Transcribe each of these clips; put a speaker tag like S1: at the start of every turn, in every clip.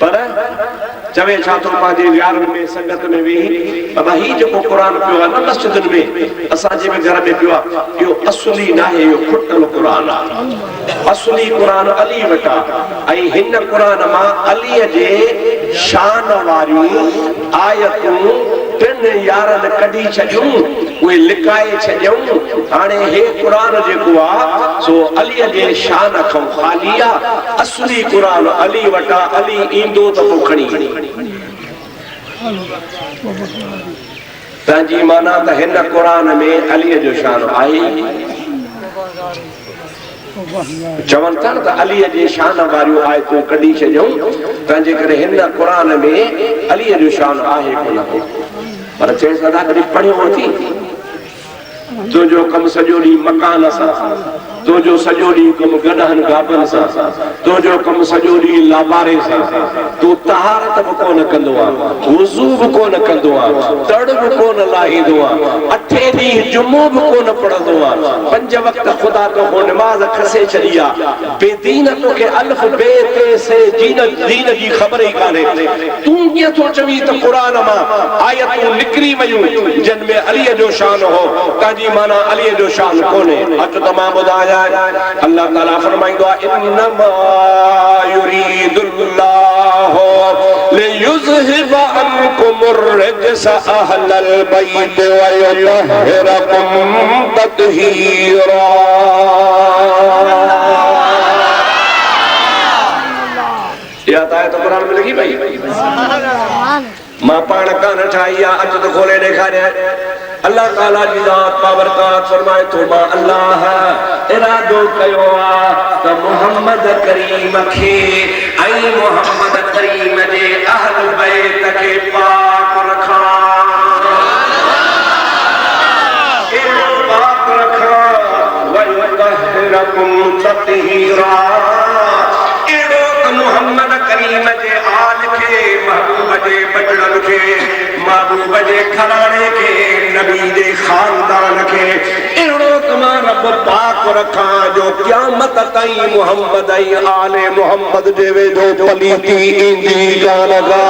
S1: पर चवे छा तो पाजे यारन में संगत में भी बाबा ही जो कुरान पियो है ना मस्जिद में असा जे में घर में पियो यो असली ना है यो खुटल कुरान असली कुरान अली वटा आई हिन कुरान मा अली जे शान वारियूं आयतूं तिन यारन कढी छॾियूं उहे लिकाए छॾियूं हाणे हे कुरान जेको आ सो अली जे शान खां ख़ाली आ असली कुरान अली वटा अली ईंदो त पोइ खणी तंहिंजी माना त हिन कुरान में अली जो शान आहे चवनि था न त अलीअ जे शान वारियूं आयतूं कढी छॾियूं तंहिंजे करे हिन कुरान में अलीअ जो शान आहे कोन को पर चए सदा कॾहिं पढ़ियो थी तुंहिंजो कमु सॼो ॾींहुं मकान सां तुंहिंजो सॼो ॾींहुं कमु गॾहनि गाबनि सां तुंहिंजो कमु सॼो ॾींहुं लाबारे सां तूं तहारत बि कोन कंदो आहे वुज़ू बि कोन कंदो आहे तड़ बि कोन लाहींदो आहे अठे ॾींहुं जुमो बि कोन पढ़ंदो आहे 5 वक़्त ख़ुदा खां निमाज़ खसे छॾी आहे बेदीन तोखे अल्फ बे ते से दीन जी ख़बर ई कान्हे तूं कीअं थो चवीं त क़ुरान मां आयतूं निकिरी वयूं जिन में अलीअ जो शान हो ताजी माना अली जो शान कोने अच त मां ॿुधायां अल्लाह ताला फरमाईंदो आहे इन्नमा युरीदुल्लाहु लियुज़हिब अन्कुमुर रिज्स अहलल बैत व युतहिरकुम तत्हीरा या आयत कुरान में लिखी भाई मां पाण कान ठाही आहे अच त खोले ॾेखारिया अल्लाह ताला जी ज़ात बाबरकात फरमाए थो मां अल्लाह इरादो कयो आहे त मोहम्मद करीम खे ऐं मोहम्मद करीम जे अहल बैत खे पाक रखां व युतहिरकुम तत्हीरा मोहम्मद करीम जे आल खे महबूब जे बचड़न खे महबूब जे घराणे खे नबी जे खानदान खे अहिड़ो तमाम रब पाक रखां जो क़यामत ताईं मोहम्मद ऐं आले मोहम्मद जे वेझो पलीती ईंदी कान का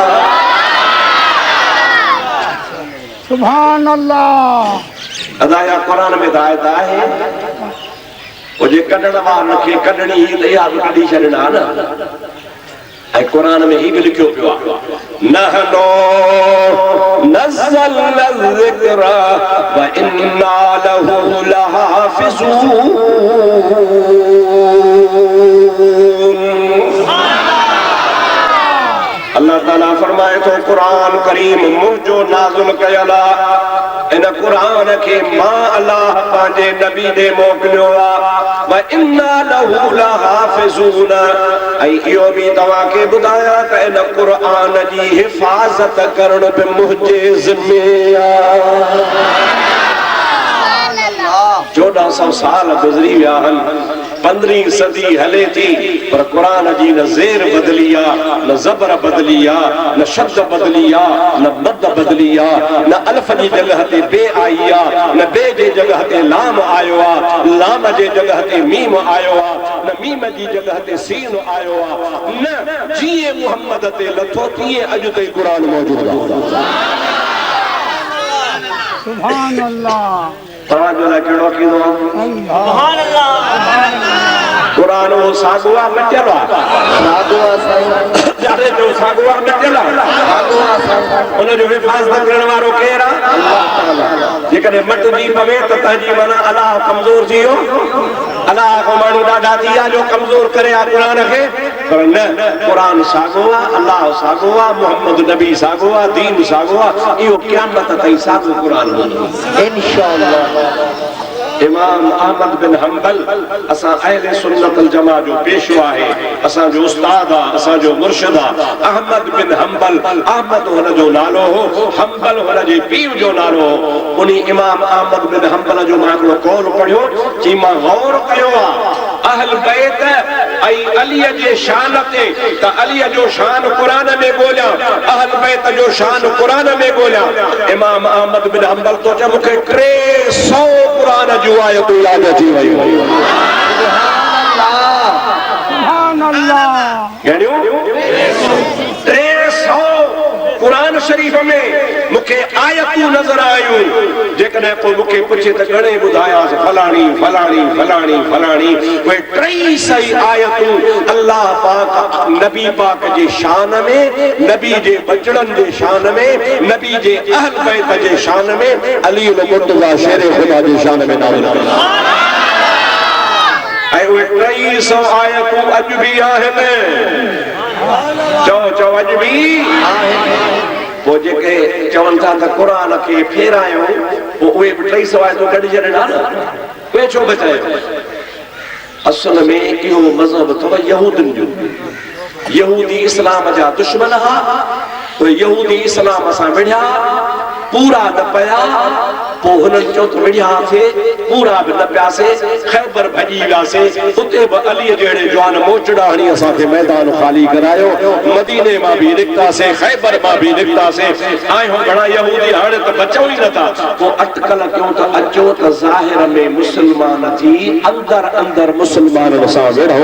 S2: सुभान अल्लाह
S1: अदाया कुरान में दायत आहे ओ जे कढण वारन खे कढणी त इहा बि कढी छॾणा न ऐं कुरान में ही भी लिखियो पियो आहे नहनो नज़लना ज़िक्र व इन्ना लहू लहाफ़िज़ून अल्लाह ताला फरमाए थो कुरान करीम मुंहिंजो नाज़िल कयल आहे इन कुरान के मां अल्लाह पांजे नबी दे मोकलियो आ व इन्ना लहू लहाफ़िज़ून ऐं इहो बि तव्हांखे ॿुधायां त इन कुरान जी हिफ़ाज़त करण बि मुंहिंजे ज़िम्मे आहे 1400 साल गुज़री विया आहिनि 15वीं सदी हले थी पर कुरान जी न ज़ेर बदली आहे न ज़बर बदली आहे न शब्द बदली आहे न मद बदली आहे न अल्फ जी जगह ते बे आई आहे न बे जे जगह ते लाम आयो आहे लाम जे जगह ते मीम आयो आहे न मीम जी जगह ते सीन आयो आहे न जीअं मुहम्मद ते लथो तीअं अॼु ताईं कुरान मौजूद आहे
S2: सुभान अल्लाह
S1: तव्हांजो लाइ कहिड़ो कींदो
S2: सुभान अल्लाह
S1: कुरान वो सागुआ मिटियल आहे सागुआ साईं जारे जो सागुआ मिटियल आहे सागुआ साईं उन जो हिफ़ाज़त करण वारो केरु आहे अल्लाह ताला जेकॾहिं मटिजी पवे त तव्हांजी माना अलाह कमज़ोर थी वियो अलाह को माण्हू ॾाढा थी विया जो कमज़ोर करे आहे कुरान खे पर न कुरान साॻियो आहे अलाह साॻियो आहे मोहम्मद नबी साॻियो आहे दीन साॻियो आहे इहो क़यामत ताईं साॻियो कुरान हूंदो इंशाअल्लाह इमाम अहमद बिन हंबल असा अहले सुन्नत अल जमा जो पेशवा है असा जो उस्ताद आ असा जो मुर्शिद आ अहमद बिन हंबल अहमद हुन जो नालो हो हंबल हुन जे पीर जो नालो हो उनी इमाम अहमद बिन हंबल जो मां कौल पढ़ियो कि मां गौर कयो आ अहल बैत ऐं अलीअ जे शान ते त अलीअ जो शान कुरान में ॻोल्हियां अहल बैत जो शान कुरान में ॻोल्हियां इमाम अहमद बिन हंबल तो चयो मूंखे 300 कुरान जूं आयतूं यादि अची वयूं सुभान अल्लाह घणियूं शरीफ में मुखे आयतूं नजर आयूं जेकॾहिं को मुखे पूछे त घणे ॿुधायास फलाणी फलाणी फलाणी फलाणी उहे टई सही आयतूं अल्लाह पाक नबी पाक जे शान में नबी जे बचड़न जे शान में नबी जे अहल बैत जे शान में अली मुर्तजा शेर खुदा जे शान में नाज़िल ऐं उहे 300 आयतूं अॼु बि आहिनि चओ अॼु बि पोइ जेके चवनि था त क़ुरान खे फेरायूं पोइ उहे बि 300 आयतूं कढी छॾींदा न उहे छो बचायो असल में इहो मज़हब अथव यहूदनि जो यहूदी इस्लाम जा दुश्मन हा उहे यहूदी इस्लाम सां विढ़िया पूरा न पिया पोइ हुननि चयो त विढ़िया थिए पूरा बि न पियासीं ख़ैबर भॼी वियासीं उते बि अलीअ जहिड़े जवान मोचड़ा हणी असांखे मैदान ख़ाली करायो मदीने मां बि निकितासीं ख़ैबर मां बि निकितासीं आहियूं घणा यहूदी हाणे त बचूं ई नथा पोइ अटकल कयूं त अचो त ज़ाहिर में मुस्लमान थी अंदर अंदर मुस्लमाननि सां विढ़ो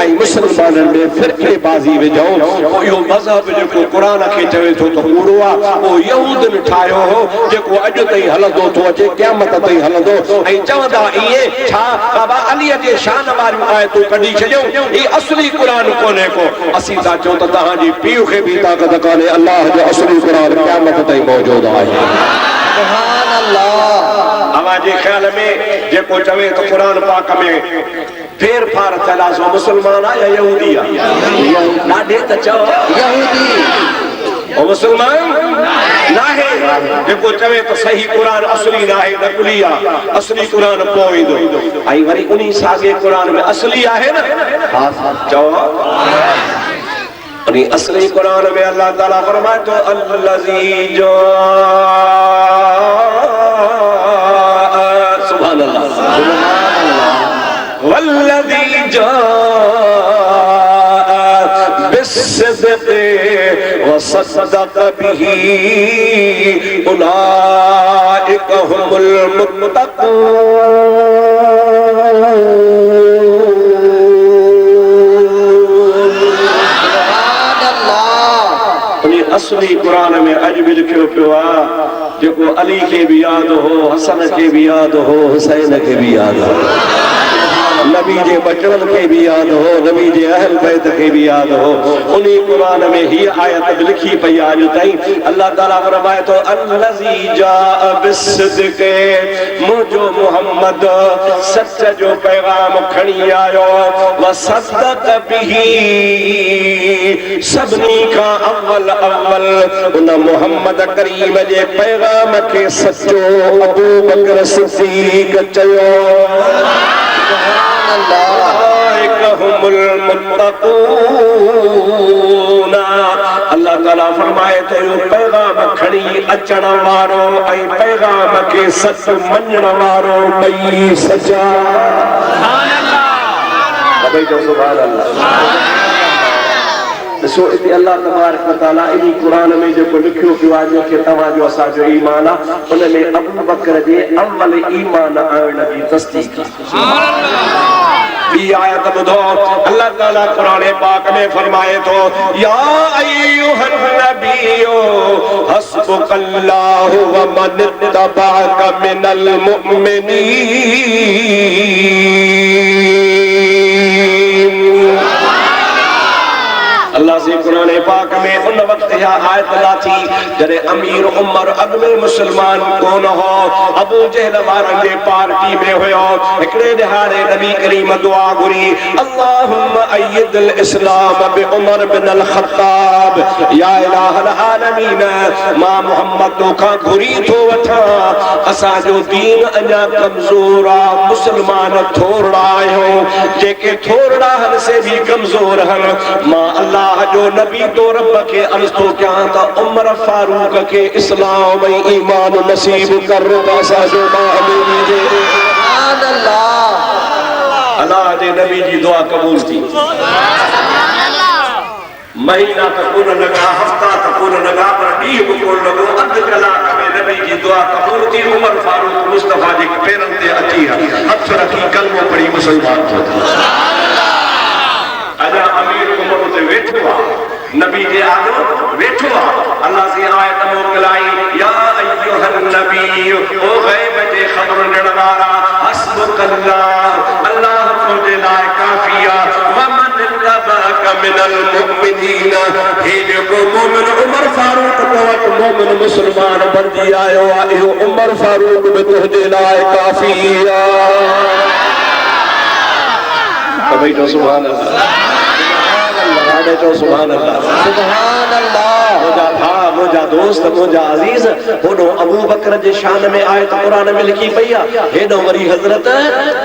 S1: ऐं मुस्लमाननि में फ़िरक़ेबाज़ी विझूं पोइ इहो मज़हब जेको क़ुरान खे चवे थो त कूड़ो आहे पोइ यहूदनि ठाहियो हो जेको अॼु ताईं हलंदो थो अचे क़यामत ताईं हलंदो ऐं चवंदा इहे छा बाबा अलीअ जे शान वारियूं आयतूं कढी छॾियूं ही असली क़ुरान कोन्हे को असीं था चऊं त तव्हांजी पीउ खे बि ताक़त कान्हे अल्लाह जो असली क़ुरान क़यामत ताईं मौजूद आहे सुभान अल्लाह अवाजे ख्याल में जेको चवे त क़ुरान पाक में फेर फार थियल आहे सो मुस्लमान आहे या यहूदी आहे ॾाढे त चओ यहूदी और मुसलमान नाहे जेको चवे त सही क़ुरान असली नाहे नकली आहे असली क़ुरान पोइंदो ऐं वरी उन्ही साॻे क़ुरान में असली आहे न हा चओ उन्ही असली क़ुरान में अल्लाह ताला फरमाए तो अल्लज़ी जो सुभान अल्लाह वल्लज़ी जो बिस्सिद्क़ वसद्दक़ बिही उलाइक हुमुल मुत्तक़ून असली कुरान में अज भी लिखियो पियो आहे जेको अली के भी याद हो हसन के भी याद हो हुसैन के भी याद हो नबी जे बचड़न के भी याद हो नबी जे अहल बैत के भी याद हो उन्हीं कुरान में ही आयत लिखी पई आज ताईं अल्लाह ताला फरमाए तो अल्लज़ी जाअ बिस्सिद्क़ मुझो मोहम्मद सच जो पैगाम खणी आयो वसद्दक़ बिही सबनी का अव्वल उन मोहम्मद करीम जे पैगाम के सचो अबू बकर सिद्दीक़ चयो अल्लाह ताला फरमाए तो पैगाम खणी अचण वारो ऐं पैगाम के सच मञण वारो ॿई सचा सुभान अल्लाह ॾिसो इते अल्लाह तबारक व तआला इन क़ुरान में जेको लिखियो पियो आहे कि तव्हांजो असांजो ईमान आहे उन में अबू बकर जे अव्वल ईमान आणण जी तस्दीक ॿी आयत ॿुधो अल्लाह ताला क़ुरान पाक में फरमाए थो या अय्युहन नबियो हस्बुकल्लाहु व मन इत्तबअक मिनल मुमिनीन अल्लाह से कुरान पाक में उन वक्त या आयत ला थी जरे अमीर उमर अग में मुसलमान कौन हो अबू जहल वारन जे पार्टी में होयो एकड़े दिहाड़े नबी करीम दुआ घुरी अल्लाहुम्मा अय्यिदल इस्लाम बि उमर बिन अल खत्ताब या इलाहल आलमीन मां मोहम्मद तो का घुरी थो वठा असा जो दीन अञा कमजोर आ मुसलमान थोड़ा आयो जेके थोड़ा हन से भी कमजोर हन मां अल्लाह जो नबी तो रब के अर्ज तो क्या था उमर फारूक के इस्लाम ईमान नसीब कर जो अल्लाह जे नबी जी दुआ कबूल थी महीना तक न लगा हफ्ता तक न लगा पर डी को कोन लगो अध कलाक में नबी जी दुआ कबूल थी उमर फारूक मुस्तफा जे पैरन ते अची हथ रखी कलमो पढ़ी मुसलमान थो अजा अमीर उमर ते वेठो नबी जे आगे वेठो अल्लाह से आयत मोकलाई या अय्युहन नबी ओ गैब जे खबर ॾिणवारा हस्बुकल्लाह अल्लाह तुझे लाइ काफिया वमन तबअक मिनल मुमिनीन हे जेको मोमिन उमर फारूक वटि मोमिन मुस्लमान बंदी आयो आहे इहो उमर फारूक बि तुझे लाइ काफिया कभी तो सुभान अल्लाह साढ़े तो सुभान अल्लाह मुझा भा मुझा दोस्त मुझा अजीज होडो अबू बकर जे शान में आयत कुरान में लिखी पई आहे हेडो वरी हजरत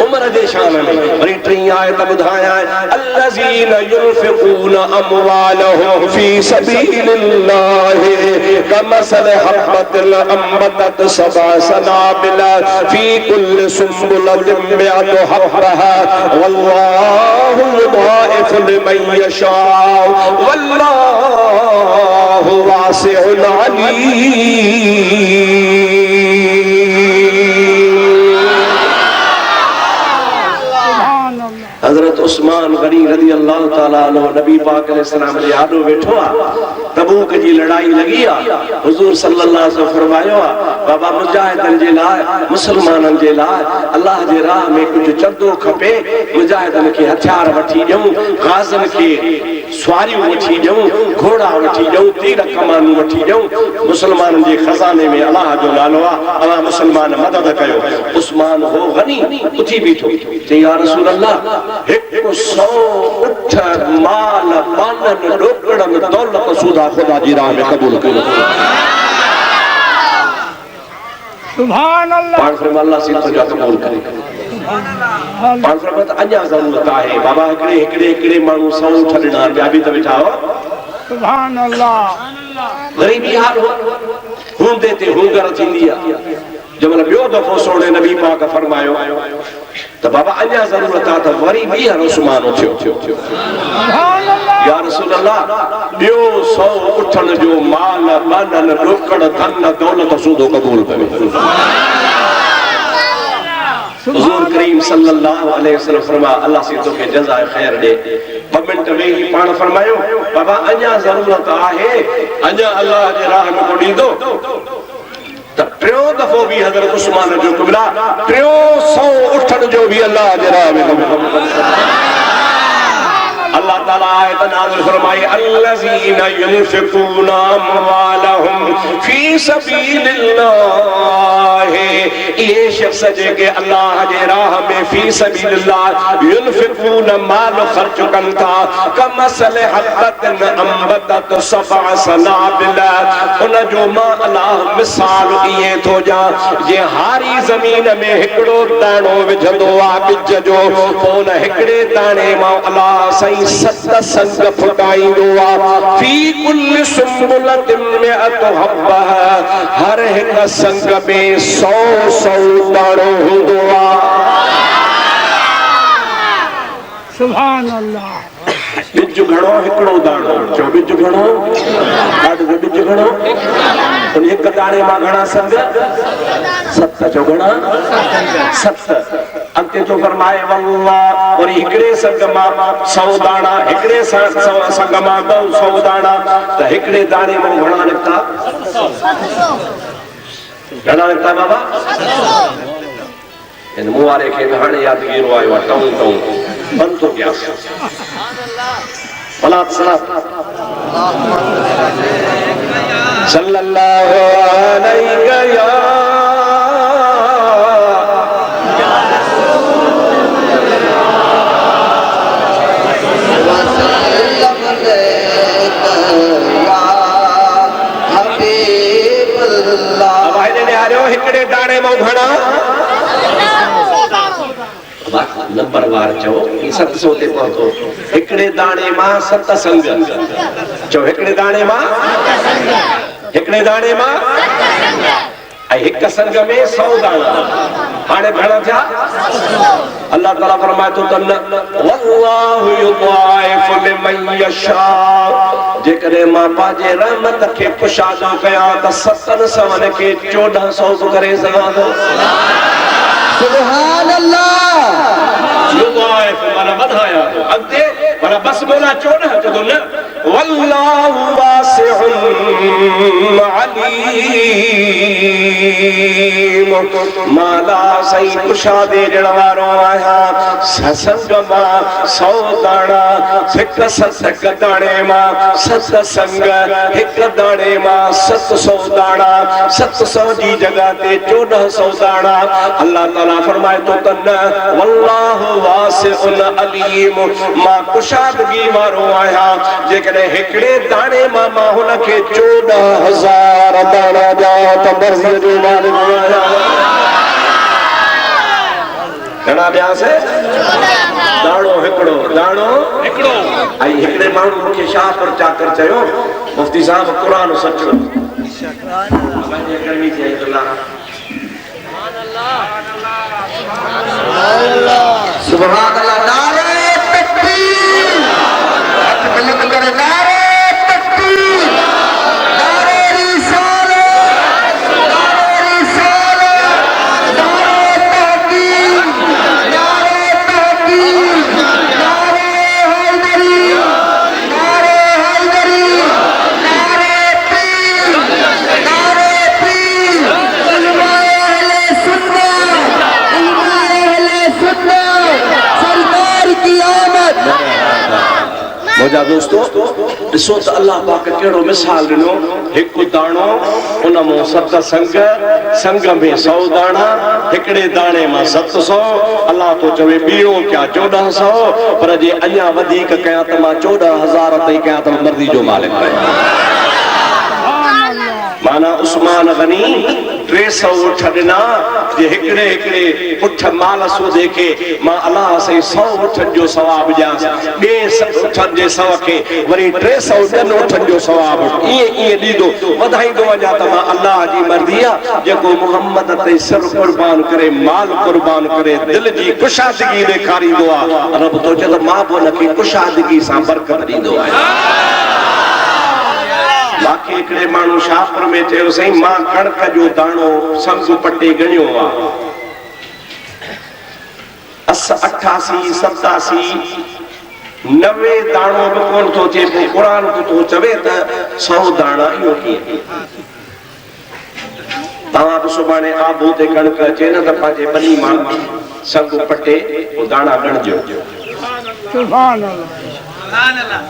S1: उमर जे शान में वरी टी आयत बुधाया अल्लज़ीन युनफिकून अमवालहुम फी सबीलिल्लाह कमसल हब्बतिल अंबतत सबा सनाबिल फी कुल्लि सुंबुलतिन मिअतु हब्बहा वल्लाहु युदाइफु लिमन यशा वल्लाहु वासिउन अलीम। हजरत उस्मान गनी रज़ी अल्लाह ताला अन्हु नबी पाक अलैहिस्सलाम जे आॾो वेठो आहे तबूक जी लड़ाई लगी आहे हुजूर सल्लल्लाहु अलैहि वसल्लम फरमायो आहे बाबा मुजाहिदन जे लाइ मुसलमानन जे लाइ अल्लाह जे राह में कुछ चंदो खपे मुजाहिदन खे हथियार वठी ॾियूं गाज़न खे स्वारियूं वठी ॾियूं घोड़ा वठी ॾियूं तीर कमानूं वठी ॾियूं मुसलमानन जे खज़ाने में अल्लाह जो नालो आहे अवां मुसलमान मदद कयो। उस्मान हो गनी उथी बीठो चई या रसूल अल्लाह 100 उठ माल पानन ॾोकड़न दौलत सूदा खुदा जी राह में कबूल कयो।
S2: सुभान अल्लाह
S1: पाण फरमाया अल्लाह से तुझा कबूल करे पाण फरमाया अञा ज़रूरत आहे बाबा हिकिड़े माण्हू 100 उठ ॾिना ॿिया बि त वेठा हो।
S2: सुभान अल्लाह
S1: गरीबी हाल हो हूंदे ते हुंगर थींदी आहे जमल ॿियो दफ़ो सोने नबी पाक फरमायो त बाबा अञा ज़रूरत आहे त वरी ॿीहर उस्मान उथियो या रसूल अल्लाह ॿियो 100 उठण जो माल बानन ॾोकड़ धन दौलत सूदो क़बूल कयो। हुजूर करीम सल्लल्लाहु अलैहि वसल्लम फरमाया अल्लाह से तोखे जज़ाए खैर ॾे 2 मिंट में ही पाण फरमायो बाबा अञा ज़रूरत आहे अञा अल्लाह जे राह में को ॾींदो त टियों दफ़ो भी हज़रत उस्मान जो क़िबला टियों 100 उठण जो भी अल्लाह जे राह में अल्लाह ताला आयत नाज़िल फरमाई अल्लज़ीना युनफिकूना अमवालहुम फी सबीलिल्लाह ये शख्स जेके अल्लाह जे राह में फी सबीलिल्लाह युनफिकूना माल खर्च कन था कमसल हब्बतिन अंबतत सबअ सनाबिल उन जो मां अल्लाह मिसाल इए थो जा जे हारी ज़मीन में हिकड़ो दाणो विझंदो आ बिज जो पोइ हिकड़े दाणे मां अल्लाह सही 7 संग फुटाईंदो आहे फी कुल्लि सुंबुलतिन मिअतु हब्बा हर हिक संग में 100 दाणो हूंदो आहे।
S2: सुभान अल्लाह
S1: बिज घणो हिकड़ो दाणो चो बिज घणो ॾाढो बिज घणो उन हिक दाणे मां घणा संग 7 चो घणा 7 अंते जो फरमाए वल्लाह और हिकड़े संग मां 100 दाणा हिकड़े संग मां 100 दाणा त हिकड़े दाणे मां घणा निकता बाबा इन मूं वारे खे हाणे यादगिरो आयो आहे टऊं बंद थो कयां सलात सल्लल्लाहु अलैहि या हिकड़े दाणे मां घणा नंबर वार चो 700 ते पहुतो हिकड़े दाणे मां 7 संग चो हिकड़े दाणे मां हिक संग में 100 दाणा हाणे घणा थिया अल्लाह ताला फरमाए तो तन वल्लाहु युदाइफु लिमन यशा जेकरे मां पाजे रहमत के कुशादा कया त 700 के 1400 करे सघां थो।
S3: सुभान अल्लाह
S1: युदाइफ माना वधाया अॻिते माना बस मोला 14 चो न वल्लाहु वासिउन अलीम माला सही कुशादे जड़वारो आया सत्संग मां सौ दाना हिक सत्संग दाणे मां सत्संग हिक दाणे मां 700 दाना 700 जी जगह ते 1400 दाना अल्लाह ताला फरमाए तो तन वल्लाहु वासिउन अलीम मां कुशादगी वारो आया जेकॾहिं हिकिड़े दाणे मां मां हुनखे 14,000 दाणा ॾियां त मर्ज़ी जो मालिक आहियां घणा ॾियासीं दाणो हिकिड़ो ऐं हिकिड़े माण्हू मूंखे छा प्रचाकर चयो मुफ्ती साहब क़ुरान सचो सुभान अल्लाह नारे तकबीर हथ बुलंद करे नारे तकबीर नारे रिसालत नारे तहकीम नारे हैदरी नारे पीर उलमा अहले सुन्नत सरकार की आमद मौजा दोस्तों ॾिसो त अल्लाह पाक कहिड़ो मिसाल ॾिनो हिकु दाणो उन मां सत्संग संग में 100 दाणा हिकिड़े दाणे मां 700 अल्लाह तो चवे ॿियो क्या 1400 पर जे अञा वधीक कयां त मां 14,000 ताईं कयां त मर्ज़ी जो मालिक माना उस्मान गनी 300 उठ ॾिना जे हिकिड़े उठ माल सूदे खे मां अल्लाह से 100 उठनि जो सवाब ॾियां ॿिए उठनि जे सव खे वरी 300 ॿियनि उठनि जो सवाब ईअं ॾींदो वधाईंदो वञा त मां अल्लाह जी मर्ज़ी आहे जेको मुहम्मद ते सिर कुर्बान करे माल कुर्बान करे दिलि जी कुशादगी ॾेखारींदो आहे रब थो चए त मां बि हुनखे कुशादगी सां बरकत ॾींदो आहियां बाक़ी हिकिड़े माण्हू शास्त्र में चयो साईं मां कणक जो दाणो संग पटे गणियो आहे 88 87 90 दाणो बि कोन थो थिए पोइ क़ुर थो चवे त 100 दाणा इहो कीअं तव्हां बि सुभाणे आबू ते कणक अचे न त पंहिंजे बनी मां संग पटे पोइ दाणा गणजो
S2: सुभान अल्लाह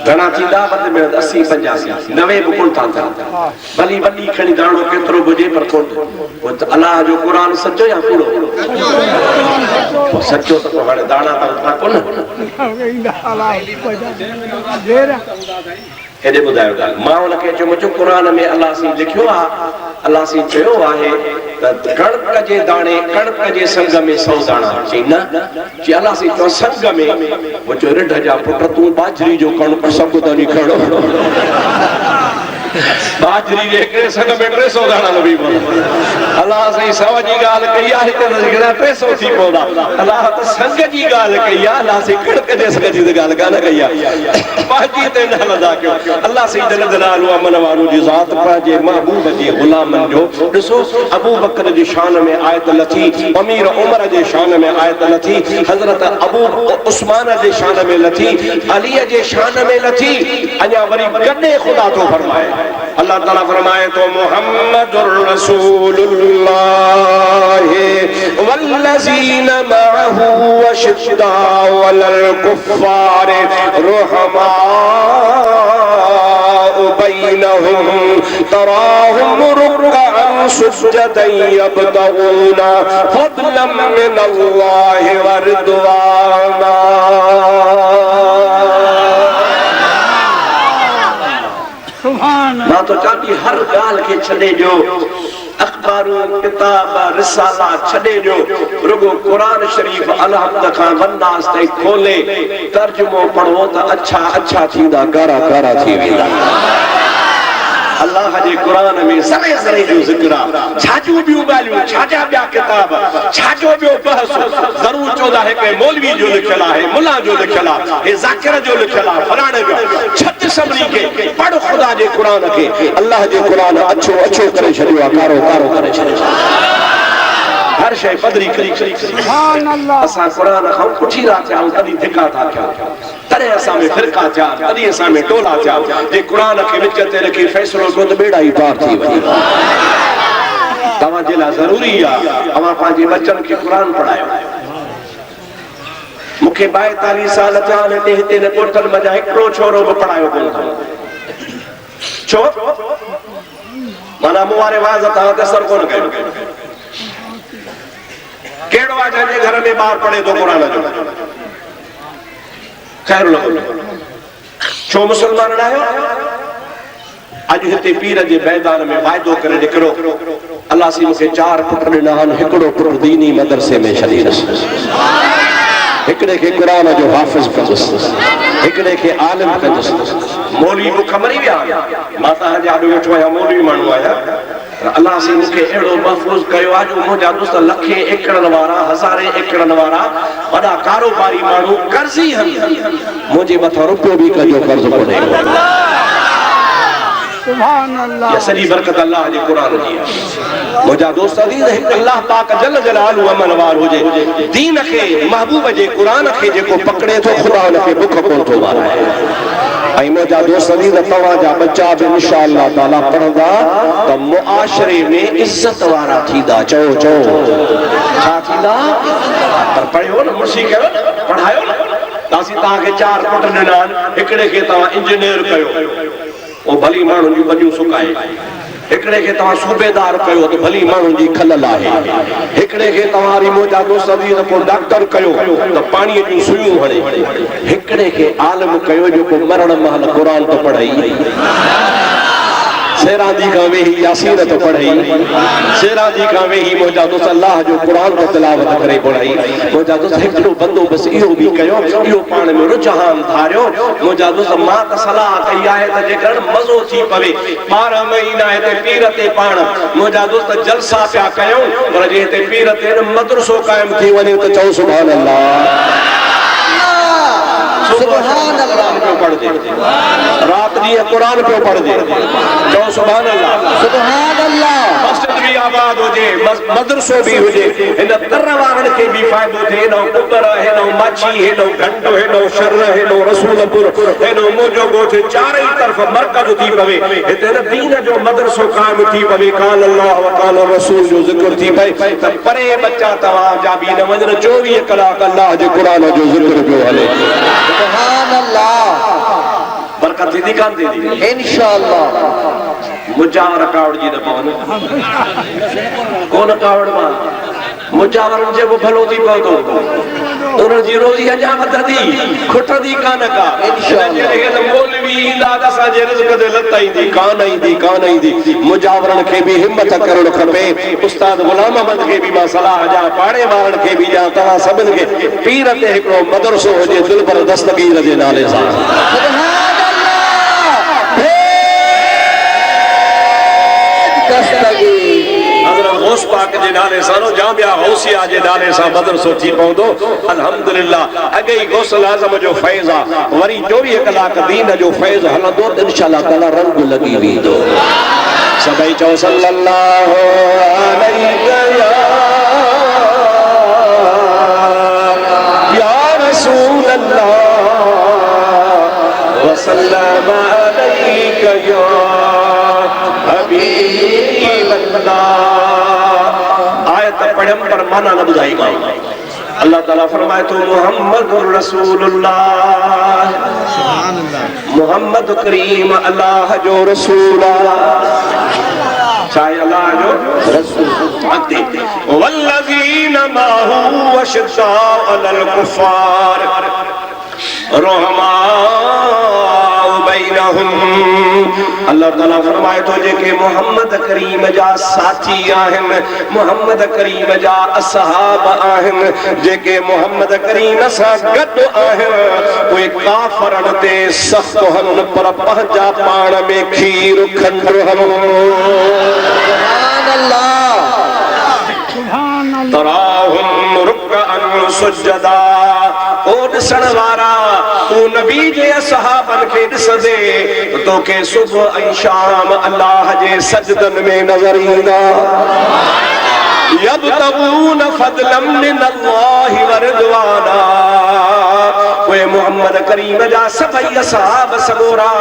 S1: घणा थींदा वधि में वधि 80 85 90 बि कोन था थियनि भली वॾी खणी दाणो केतिरो हुजे पर कोन अलाह जो क़ुर सचो या कूड़ो सचो त पोइ हाणे दाणा त कोन हेॾे ॿुधायो ॻाल्हि मां हुनखे चयो मुंहिंजो क़ुर में अलाह साईं लिखियो आहे अलाह साईं चयो आहे त कणक जे दाणे कणक जे संग में 100 दाणा चई न चई अलाह साईं चयो संग में वो चयो रिढ जा पुट तूं बाजरी जो कणक संग त नहीं खणो बाजरी जे हिकिड़े संग में 300 दाणा लॻी पवंदा अलाह साईं सव जी ॻाल्हि कई आहे हिते त 300 थी पवंदा अलाह त संग जी ॻाल्हि कई आहे अलाह साईं कणक जे संग जी ॻाल्हि कान कई आहे बाजी ते न हलंदा कयो अल्लाह साईं जल जलालहु अमन वारो जी ज़ात पंहिंजे महबूब जे ग़ुलामनि जो ॾिसो अबू बकर जी शान में आयत लथी अमीर उमर जे शान में आयत लथी हज़रत अबू उस्मान जे शान में लथी अली जे शान में लथी अञा वरी गॾे ख़ुदा थो फरमाए अल्लाह ताला फरमाए तो मुहम्मदुर रसूलुल्लाह वल्लज़ीना मअहू वशिद्दाउ अलल कुफ़्फ़ार रुहमाउ बैनहुम तराहुम रुक्अन सुज्जदन यब्तगूना फضلا मिन अल्लाह व रिदवाना मां तो चाहती हर गाल के छड़े जो अखबारू किताब रिसाला छड़े जो रुगो कुरान शरीफ अलहमद खां वन्नास ताईं खोले तर्जुमो पढ़ो त अच्छा थींदा गारा गारा थी वेंदा अल्लाह जे कुरान में सरे जो जिक्र आहे छाजो ॿियूं ॻाल्हियूं छाजा ॿिया किताब छाजो ॿियो बहस ज़रूर चवंदा है कि मौलवी जो लिखियल आहे मुला जो लिखियल आहे हे ज़ाकिर जो लिखियल आहे फलाणे जो छत सभिनी खे पढ़ ख़ुदा जे कुरान खे अल्लाह जे कुरान अछो करे छॾियो आहे कारो करे छॾियो हर शइ पधरी करी
S2: सुभान अल्लाह
S1: असां क़ुरान खां पुछी रहा थिया तॾहिं धिका था थिया तॾहिं असां में फिरका थिया तॾहिं असां में टोला थिया जे क़ुरान खे विच ते रखी फ़ैसिलो कयो त बेड़ा ई पार थी वञे तव्हांजे लाइ ज़रूरी आहे तव्हां पंहिंजे बचनि खे क़ुरान पढ़ायो मूंखे 42 साल थिया आहिनि हिते न कोठल मजा हिकिड़ो छोरो बि पढ़ायो कोन अथव छो माना मूं वारे वाज़ तव्हां ते असर कोन कयो कहिड़ो आहे जंहिंजे घर में ॿार पढ़े थो क़ुरान जो ख़ैर छो मुस्लमान न आहियो अॼु हिते पीर जे मैदान में वाइदो करे निकिरो अल्लाह सी मूंखे 4 पुट ॾिना आहिनि हिकिड़ो पुट दीनी मदरसे में छॾींदुसि हिकिड़े खे क़ुरान जो हाफ़िज़ कंदुसि हिकिड़े खे आलिम कंदुसि मौलवी बुख मरी विया मां तव्हांजे आॾो वेठो आहियां मौलवी माण्हू आहियां अल्लाह सी मूंखे अहिड़ो महफ़ूज़ कयो आहे जो मुंहिंजा दोस्त लखे एकड़नि वारा हज़ारे एकड़नि वारा वॾा कारोबारी माण्हू कर्ज़ी मुंहिंजे मथां रुपयो बि कजो कर्ज़ कोन्हे
S2: सुभान अल्लाह
S1: ये सॼी बरकत अल्लाह जे क़ुरान जी आहे मुंहिंजा दोस्त अज़ीज़ अल्लाह पाक जल जलालहू अमलवार हुजे दीन खे महबूब जे क़ुरान खे जेको पकड़े थो ख़ुदा उन खे बुख कोन थो माराए ऐं मुंहिंजा दोस्त अज़ीज़ तव्हांजा बच्चा बि इंशाअल्लाह ताला पढ़ंदा त मुआशरे में इज़त वारा थींदा चओ छा थींदा पर पढ़ियो न मुर्शी कयो पढ़ायो न तासी तव्हांखे 4 पुट ॾिना हिकिड़े खे तव्हां इंजीनियर कयो ओ भली माण्हुनि जूं बदियूं सुकाए हिकिड़े खे तव्हां सूबेदार कयो त भली माण्हुनि जी खलल आहे हिकिड़े खे तव्हां मुंहिंजा दोस्त को डॉक्टर कयो त पाणीअ जूं सुयूं हणे हिकिड़े खे आलिम कयो जेको मरण महिल क़ुरान थो पढ़ाई शेरादी खां वेही यासीन तो पढ़ाई शेरादी खां वेही मुंहिंजा दोस्त अल्लाह जो क़ुरान को तिलावत करे पढ़ाई मुंहिंजा दोस्त हिकिड़ो बंदोबस्त इहो बि कयो इहो पाण में रुझान धारियो मुंहिंजा दोस्त मां त सलाह कई आहे त जेकर मज़ो थी पवे 12 महीना हिते पीर ते पाण मुंहिंजा दोस्त जलसा पिया कयूं पर जे हिते पीर ते मदरसो क़ाइमु थी वञे त चओ सुभान अल्लाह सुभान अल्लाह पे पढ़ दे रात दी कुरान पे पढ़ दे जो सुभान अल्लाह मस्जिद भी आबाद हो जे मदरसो भी हो जे इन तरवारन के भी फायदो थे न उतर है न माछी है न घंटो है न शर है न रसूलपुर है न मोजो गोथे चारों तरफ मरकज थी पवे इते न दीन जो मदरसो कायम थी पवे काल अल्लाह व काल रसूल जो जिक्र थी पए त परे बच्चा तवा जा भी न वजन 24 कलाक अल्लाह जे कुरान जो जिक्र पियो हले सुभान अल्लाह बरकत थी कान थी इंशाअल्लाह मुजावर कावड़ जी न पवन कोन कावड़ मां मुजावर जे वो भलो थी पवंदो उन जी रोज़ी अञा वधंदी खुटंदी कान का इंशाअल्लाह मौलवी ईंदा त असांजे रिज़्क़ ते लत कान ईंदी मुजावरन खे बि हिम्मत करणु खपे उस्ताद गुलाम अहमद खे बि मां सलाह ॾियां पाड़े वारनि खे बि ॾियां तव्हां सभिनि खे पीर ते हिकिड़ो मदरसो हुजे दिलबर दस्तगीर जे नाले सां गौस पाक जे नाले सां जामिया गौसिया जे नाले सां मदरसो थी पवंदो अल्हम्दुलिल्लाह अगे ही गौसल आज़म जो फैज़ आ वरी 24 कलाक दीन जो फैज़ हलंदो त इंशाअल्लाह ताला रंग लगी वेंदो सभई चओ सल्लल्लाहु अलैहि या रसूल अल्लाह व सल्लम अलैका या हबीब आयत पढ़म पर माना न बुझाई गई अल्लाह ताला फरमाए तो मुहम्मदुर रसूलुल्लाह सुभान अल्लाह मुहम्मद करीम अल्लाह जो रसूल चाहे अल्लाह जो रसूल आते वल्लज़ीन माहू वशद्दाउ अलल कुफ़ार रहमाउ बैनहुम अल्लाह ताला फरमाए तो जेके मोहम्मद करीम जा साथी आहिन मोहम्मद करीम जा असहाब आहिन जेके मोहम्मद करीम सां गॾु आहिन उहे काफ़रन ते सख़्त हन पर पंहिंजा पाण में खीर खंड हन सुभान अल्लाह तराहुम रुकअन सुजदा ओ ॾिसण वारा तू नबी जे असहाबन खे ॾिसंदे तोखे सुबुह ऐं शाम अल्लाह जे सजदन में नज़र ईंदा यब्तगून फज़लन मिनल्लाहि व रिज़वाना। ओए मोहम्मद करीम जा सभई असहाब सगोरा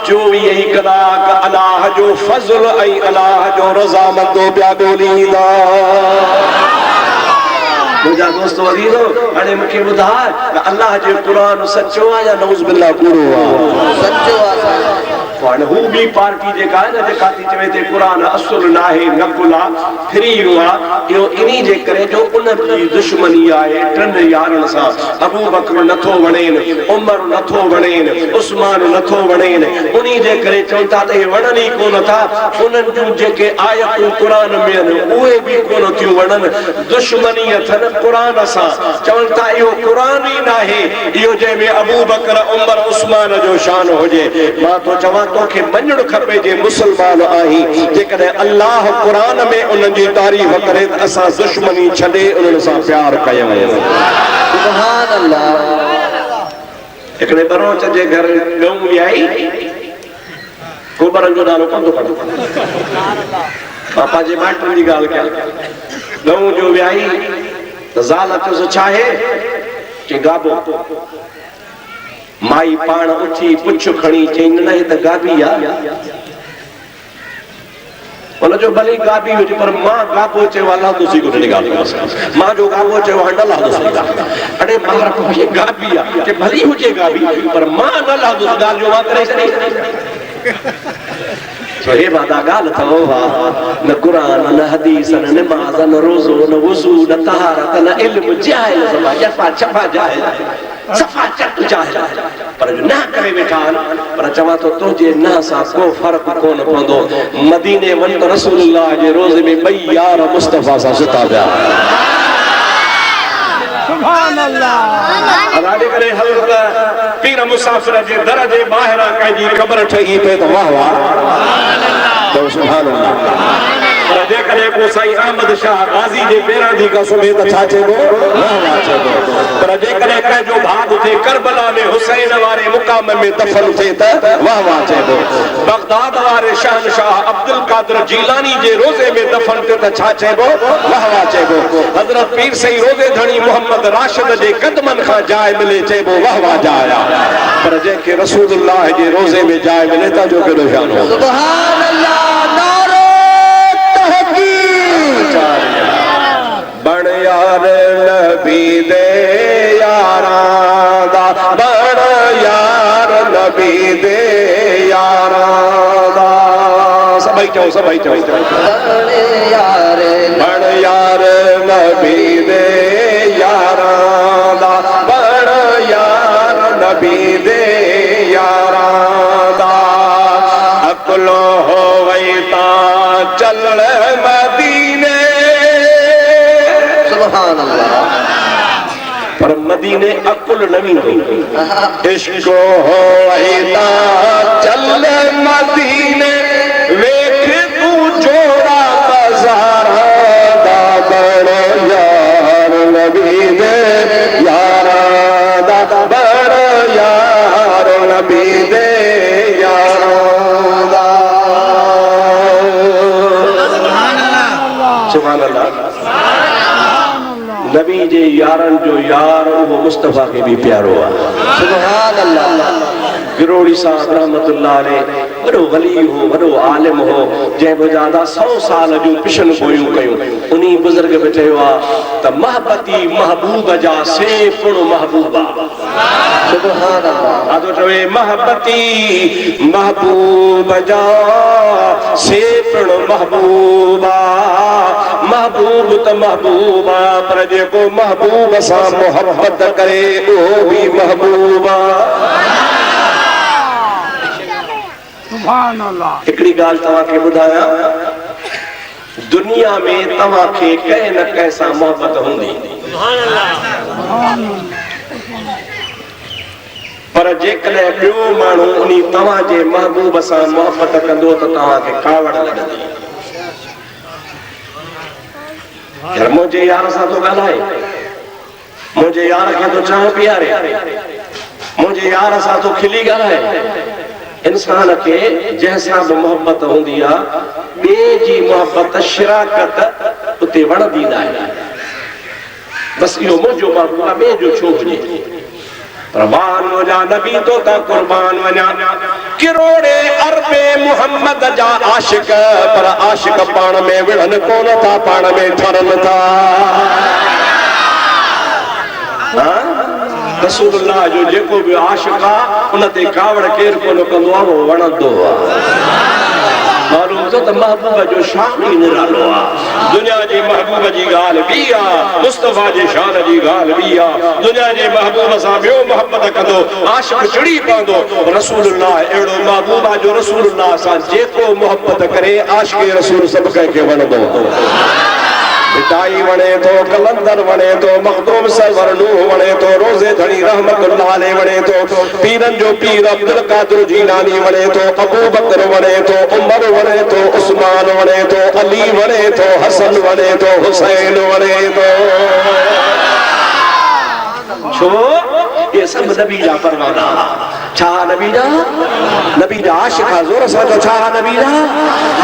S1: जो यही कलाक अल्लाह जो फज़ल ऐं अल्लाह जो रज़ामंदो पिया ॻोल्हींदा। मुझा दोस्तो अज़ीज़ो हाणे मूंखे ॿुधाए अल्लाह जो क़ुरान सचो आहे या नऊज़ बिल्लाह कूड़ो आहे? सचो आहे। हाणे हू बि पार्टी जेका आहे न जेका थी चवे ते क़ुरान असुल नाहे नकुल आहे फिरीर आहे इहो इन्ही जे करे जो उन जी दुश्मनी आहे टिनि यारनि सां। अबू बकर नथो वणेनि, उमर नथो वणेनि, उस्मान नथो वणेनि, उन्ही जे करे चवनि था त हे वणनि ई कोन था। उन्हनि जूं जेके आयतूं क़ुरान में आहिनि उहे बि कोन थियूं वणनि। दुश्मनी अथनि क़ुरान सां। चवनि था इहो क़ुरान ई नाहे इहो जंहिंमें अबू बकर उमर उस्मान जो शान हुजे। मां तो चवां तोखे मञणु खपे जे मुस्लमान आहीं जेकॾहिं अल्लाह क़ुरान में उन्हनि जी तारीफ़ करे त असां दुश्मनी छॾे उन्हनि सां प्यार कयूं। सुभान अल्लाह। हिकिड़े बरोच जे घर ॻऊं वियाई गोबरनि जो नालो कोन थो पढ़ो पापा जे माइटनि जी ॻाल्हि कयां। ॻऊं जो वियाई त ज़ाल चयोसि छा आहे कि गाबो। माई पाण उथी पुछ खणी चईं न हे त गाबी आहे। उनजो भली गाबी हुजे पर मां गाबो चयो अलाह तुसी को न ॻाल्हि मां जो गाबो चयो हंड अलाह तुसी अड़े मां खे गाबी आहे कि भली हुजे गाबी पर मां न अलाह तुसी ॻाल्हि जो मां करे छॾी। हे बादा ॻाल्हि अथव न क़ुरान न हदीस न नमाज़ न रोज़ो न वुज़ू न तहारत न इल्म जाहिल जफ़ा छफ़ा जाहिल सफ़ा चट जाहिल पर जो न करे वेठा पर चवां तो तुंहिंजे न सां को फ़र्क़ु कोन पवंदो। मदीने वञ त रसूलुल्लाह जे रोज़े में ॿई यार मुस्तफ़ा सां सुता पिया। सुभान अल्लाह। अलाए करे हज़रत पीर मुसाफ़िर जे दर जे ॿाहिरां कंहिंजी क़ब्र ठही पए त वाह वाह तो सुभान अल्लाह। पर जेकॾहिं को साईं अहमद शाह गाज़ी जे पेरां जी का सुम्हे त छा चइबो? वाह वाह चइबो। पर जेकॾहिं कंहिंजो भाॻ थिए करबला में हुसैन वारे मुक़ाम में दफ़न थिए त वाह वाह चइबो। बगदाद वारे शहनशाह अब्दुल कादिर जीलानी जे रोज़े में दफ़न थिए त छा चइबो? वाह वाह चइबो। हज़रत पीर साईं रोज़े धणी मोहम्मद राशिद जे क़दमनि खां जाइ मिले चइबो वाह वाह जाइ। पर जंहिंखे रसूलुल्लाह जे रोज़े में जाइ मिले त जो केॾो शान हो। सुभान अल्लाह। बण यार नबी दे यारां दा बण यार नबी दे यारां दा सभई चओ बण यार नबी दे यारां दा बण यार नबी दे यारां दा अकुलो हो वई ता चल मदीने। सुभान अल्लाह। पर मदीने अकुल न वेंदो इश्क हो ता चल मदीने वेख तू जोड़ा बाज़ारा दा बण यार नबी दे यारां दा बण यार नबी दे यारां दा। सुभान अल्लाह। नबी जे यारन जो यार वो मुस्तफा के भी प्यारो है। सुभान अल्लाह। गिरोड़ी साहब रहमतुल्लाह अलैह वॾो वली हो वॾो आलिम हो जंहिं गुज़ारा 100 साल जूं पिशन पोयूं कयूं। उन्ही बुज़ुर्ग बि चयो आहे त महबती महबूब जा से पुण महबूबा। सुभान अल्लाह। आदो चवे महबती महबूब जा से पुण महबूबा। महबूब त महबूबा पर जेको महबूब सां मोहब्बत करे उहो बि महबूबा। सुभान अल्लाह। हिकिड़ी ॻाल्हि तव्हांखे ॿुधायां दुनिया में तव्हांखे कंहिं न कंहिं सां मोहब्बत हूंदी पर जेकॾहिं ॿियो माण्हू उन तव्हांजे महबूब सां मोहब्बत कंदो त तव्हांखे कावड़ लॻंदी। मुंहिंजे यार सां थो ॻाल्हाए मुंहिंजे यार खे तो चांहि पीआरे मुंहिंजे यार सां तो खिली ॻाल्हाए। इंसान खे जंहिंसां बि मोहब्बत हूंदी आहे ॿिए जी मोहब्बत शिराकत उते वण दींदा आहिनि बस इहो मुंहिंजो महबूब ॿिए जो छो हुजे प्रवान मुंहिंजा नबी तो त कुर्बान वञा किरोड़े अरबे मुहम्मद जा आशिक पर आशिक पाण में विढ़नि कोन था पाण में ठरनि था रसूलुल्लाह जो जेको भी आशिक आहे उन ते कावड़ केर कोन कंदो आहे वो वणंदो आहे मालूम तो महबूब जो शान ही निरालो आहे दुनिया जे महबूब जी ॻाल्हि ॿी आहे मुस्तफ़ा जे शान जी ॻाल्हि ॿी आहे दुनिया जे महबूब सां ॿियो मोहब्बत कंदो आशिक चिड़ी पवंदो रसूलुल्लाह अहिड़ो महबूब आहे जो रसूलुल्लाह सां जेको मोहब्बत करे आशिक़ रसूल सभु कंहिंखे वणंदो मिठाई वणे तो कलंदर वणे तो मखदूम सरवर नूह वणे तो रोज़े धड़ी रहमतुल्लाह अलैह वणे तो पीरन जो पीर अब्दुल कादिर जीलानी वणे तो अबू बकर वणे तो उमर वणे तो उस्मान वणे तो अली वणे तो हसन वणे तो हुसैन वणे तो छो ये सब नबी जा परवाना छा नबी जा आशिक जोर सां तो छा नबी जा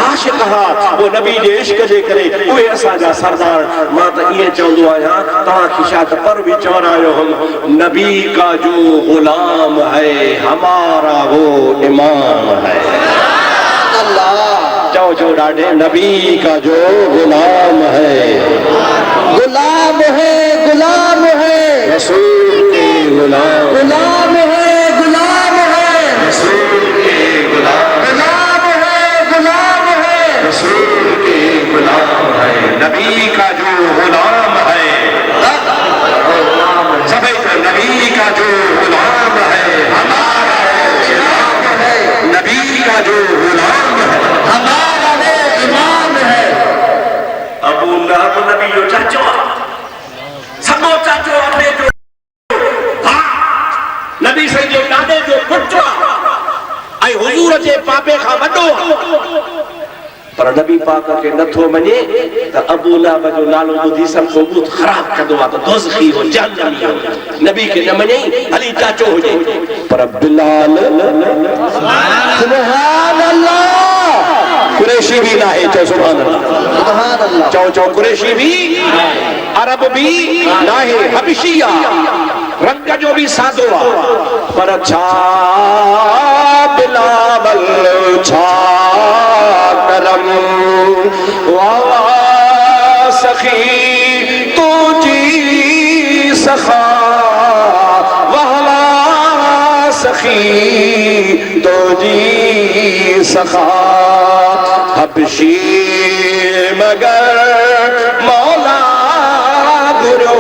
S1: आशिक हा वो नबी जे इश्क जे करे उहे असां जा सरदार मां त इहे चवंदो आहियां तव्हां खे शायद पर भी चवरायो हम नबी का जो गुलाम है हमारा वो इमाम है अल्लाह चो डाडे नबी का जो गुलाम है रसूल के गुलाम है गुलाम है रसूल के गुलाम है रसूल के गुलाम है नबी का जो गुलाम है सभी नबी का जो गुलाम है हमारा इमाम है नबी का जो गुलाम है हमारा इमाम है अबू लहब नबी जो चाचो सगो चाचो अपने जो नबी से जो दादे जो पुटो आई हुजूर जे पापे खां वॾो पर नबी पाक के नथो मञे त अबू लहब जो नालो ॿुधी सभु सबूत ख़राब कंदो आहे त दोज़खी हो जहन्नमी हो नबी के न मञे हली चाचो हुजे पर बिलाल सुभान अल्लाह कुरैशी भी ना है चो सुभान अल्लाह चो कुरैशी भी अरब भी ना है हबशिया रंग जो भी सादो पर छा बिलावल छा करम वाह सखी तुझी सखा वाह सखी तुझी सखा हबशी मगर मौला गुरो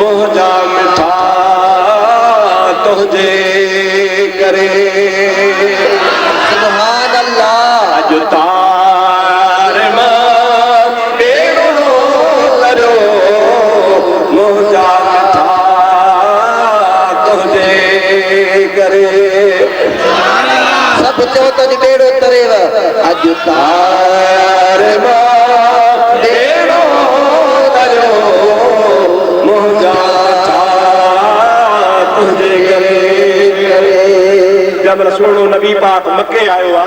S1: मोजा मिठा तुझे करे सुभान अल्लाह अज तार मेरो करो मोजा मिठा तुझे करे सब चो तो बेड़ो तरेव अज तार मेरो करो मोजा जब रसूल नबी पाक मके आयो आ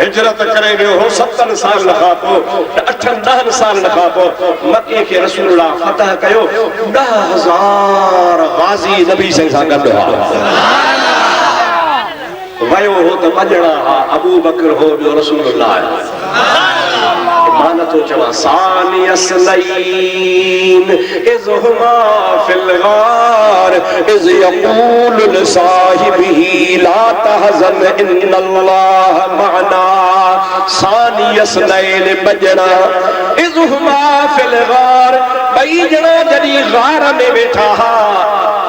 S1: हिजरत करे वियो हो 70 साल खां पोइ 8-10 साल खां पोइ मके के रसूलुल्लाह फतह कयो 10,000 गाज़ी नबी सां गॾु वयो हो त मजड़ा अबू बकर हो ॿियो रसूलुल्लाह मान तो चवा सानी असलैन इज़ हुमा फिल गार इज़ यक़ूल लिसाहिबिही ला तहज़न इन्नल्लाह मअना सानी असलैन बजना इज़ हुमा फिल गार ॿई ॼणा जॾहिं गार में वेठा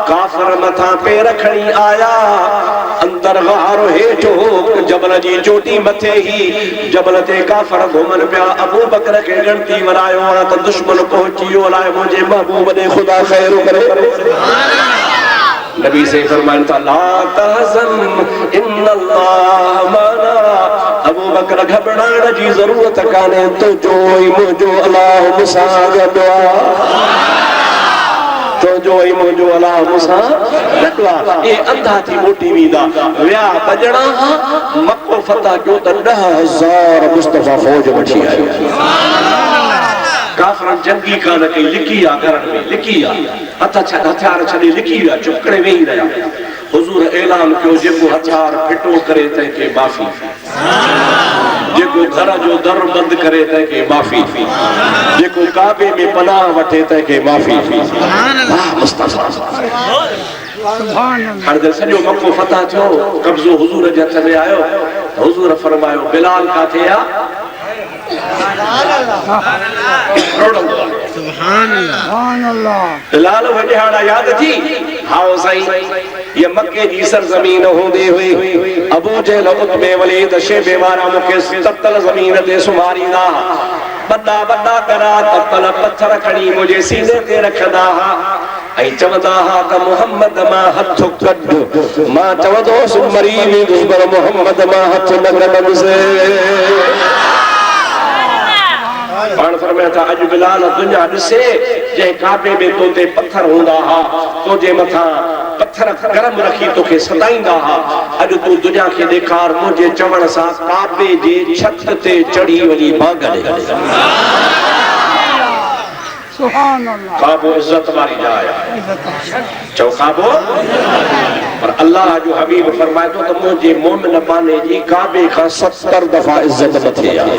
S1: काफिर मथा पेर खणी आया अंदर गारो हेठो जबल जी चोटी मथे ही जबल ते काफिर घुमन पिया अबू बकर के गणती वरायो त दुश्मन पहुंचियो लाए मुझे महबूब ने खुदा खैर करे नबी से फरमाया था ला तहज़न इन्नल्लाह माना अबू बकर घबराइण जी जरूरत काने तो जोई मुझो अल्लाह मुसा गदवा तो जोई मुझो अल्लाह मुसा गदवा ए अंधा थी मोटी वीदा व्या बजणा मक्को फतह क्यों त 10,000 मुस्तफा फौज वठी आयो काफरन जंगी कान कई लिखी आ घर में लिखी आ हथियार छॾे लिखी विया चुपकड़े वेही रहिया हुजूर ऐलान कयो जेको हथियार फिटो करे तंहिंखे माफ़ी जेको घर जो दर बंद करे तंहिंखे माफ़ी जेको काबे में पनाह वठे तंहिंखे माफ़ी मुस्तफ़ा हर सॼो मको फतह थियो कब्ज़ो हुजूर जे हथ में आयो हुजूर फरमायो बिलाल काथे आ बिलाल वॼाड़ा याद थी हाओ साईं ये मक्के जी सरजमीन हूंदी हुई अबू जहल उतबे वलीद शेबे वारा मूंखे ततल ज़मीन ते सुम्हारींदा बड़ा बड़ा करा ततल पत्थर खणी मुंहिंजे सीने ते रखंदा हा ऐं चवंदा हा त मोहम्मद मां हथ कढ मां चवंदोसि मरी वेंदुसि पर मोहम्मद मां हथ न कढंदुसि पाण फरमाया था अॼु बिलाल दुनिया ॾिसे जंहिं काबे में तो ते पत्थर हूंदा हा तुंहिंजे मथां पत्थर गरम रखी तोखे सताईंदा हा अॼु तूं दुनिया खे ॾेखार मुंहिंजे चवण सां काबे जे छत ते चढ़ी वञी भाग ॾे काबो इज्जत वारी जाइ चओ काबो पर अल्लाह जो हबीब फरमाए थो त मुंहिंजे मोमिन बाने जी काबे खां 70 दफ़ा इज्जत मथे आहे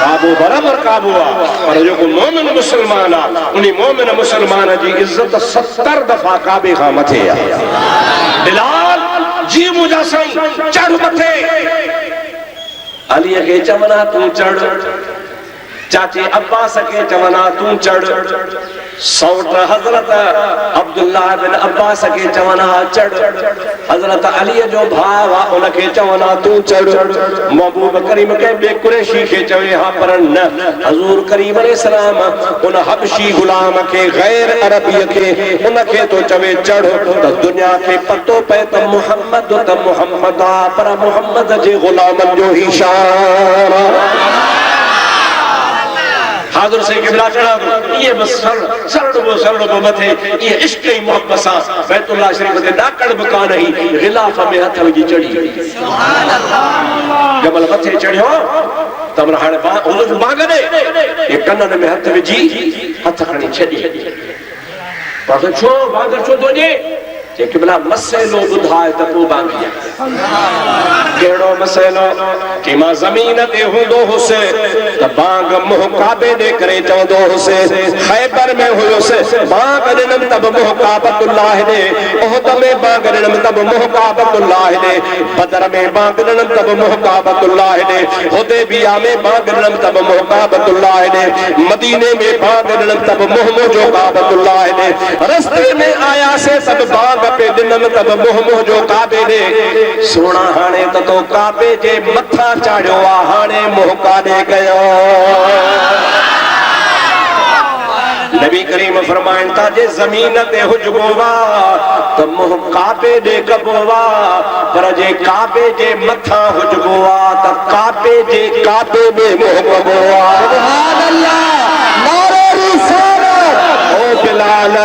S1: काबो बराबर काबो आ पर जो मोमिन मुसलमान आ उन्हीं मोमिन मुसलमान जी इज्जत 70 दफा काबे खां मथे आ बिलाल जी मुझा साईं चढ़ मथे अली के चवना तू चढ़ चाचे अब्बास के चवना तू चढ़ सौट हजरत अब्दुल्लाह बिन अब्बास के चवना चढ़ हजरत अली जो भाव आ उनके चवना तू चढ़ महबूब करीम के बे कुरैशी के चवे हा पर न हजूर करीम अलैहिस्सलाम उन हबशी गुलाम के गैर अरबी के उनके तो चवे चढ़ त दुनिया के पतो पे त मोहम्मद आ पर मोहम्मद जे गुलामन जो ही शान हाज़िर से किबला चढ़ा ये बस सरड़ मथे ये इश्क ही मोहब्बत सा बैतुल्लाह शरीफ ते डाकड़ बका नहीं गिलाफ में हथ विझी चढ़ी सुभान अल्लाह जबल मथे चढ़ियो तमरा हाणे उन मांग दे ये कनन में हथ विझी हथ खणी छडी पर छो मांग छो दोजे जे किबला मसलो बुधाए त को बांगी केड़ो मसलो कि मां जमीन ते हुंदो हुसे त बांग मोह काबे दे करे चवंदो हुसे खैबर में हुयोसे बांग ॾिनम तब मोह काबतुल्लाह दे ओहद में बांग ॾिनम तब मोह काबतुल्लाह दे बदर में बांग ॾिनम तब मोह काबतुल्लाह दे हुदैबिया में बांग ॾिनम तब मोह काबतुल्लाह दे मदीने में बांग ॾिनम तब मोह जो काबतुल्लाह दे रस्ते में आया से सब बांग पे दिनम तब मोह जो काबे दे सोना हाने त तो काबे जे मथा चाड़ियो आ हाने मोह काडे गयो नबी करीम फरमाइन था जे जमीन ते हुजबो वा त मोह काबे दे कबो वा पर जे काबे जे मथा हुजबो वा त काबे जे काबे में मोह कबो वा सुभान अल्लाह नारे रिसालत ओ बिलाल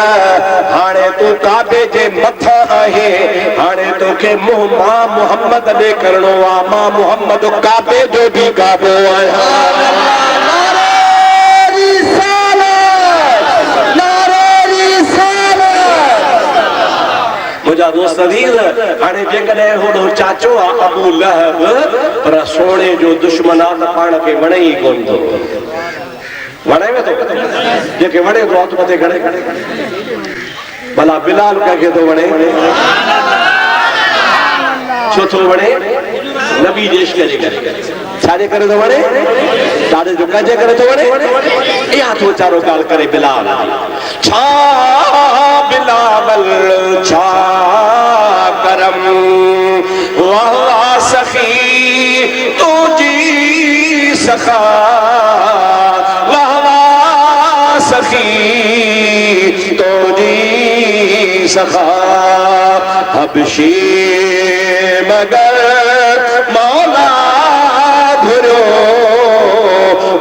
S1: हाने तू काबे जे मथा आहे हाने तोखे मोह मां मोहम्मद दे करणो आ मां मोहम्मद काबे जो भी काबो आहे मुझा दोस्त अजीज हाने जेकॾहिं होड़ो चाचो आ अबू लहब पर सोने जो दुश्मन आ त पाण खे वणे ई कोन थो वणे में तो जेके वणे तो हथ मथे खड़े भला बिलाल के तो वणे छो थो वणे नबी देश करे छाजे करे तो वणे दादे जो कजे करे तो वणे या तो चारो गाल करे बिलाल छा बिलावल छा करम वाह सखी तुझी सखा वाह सखी तुझी सखा हबशी मगर मौला घुरो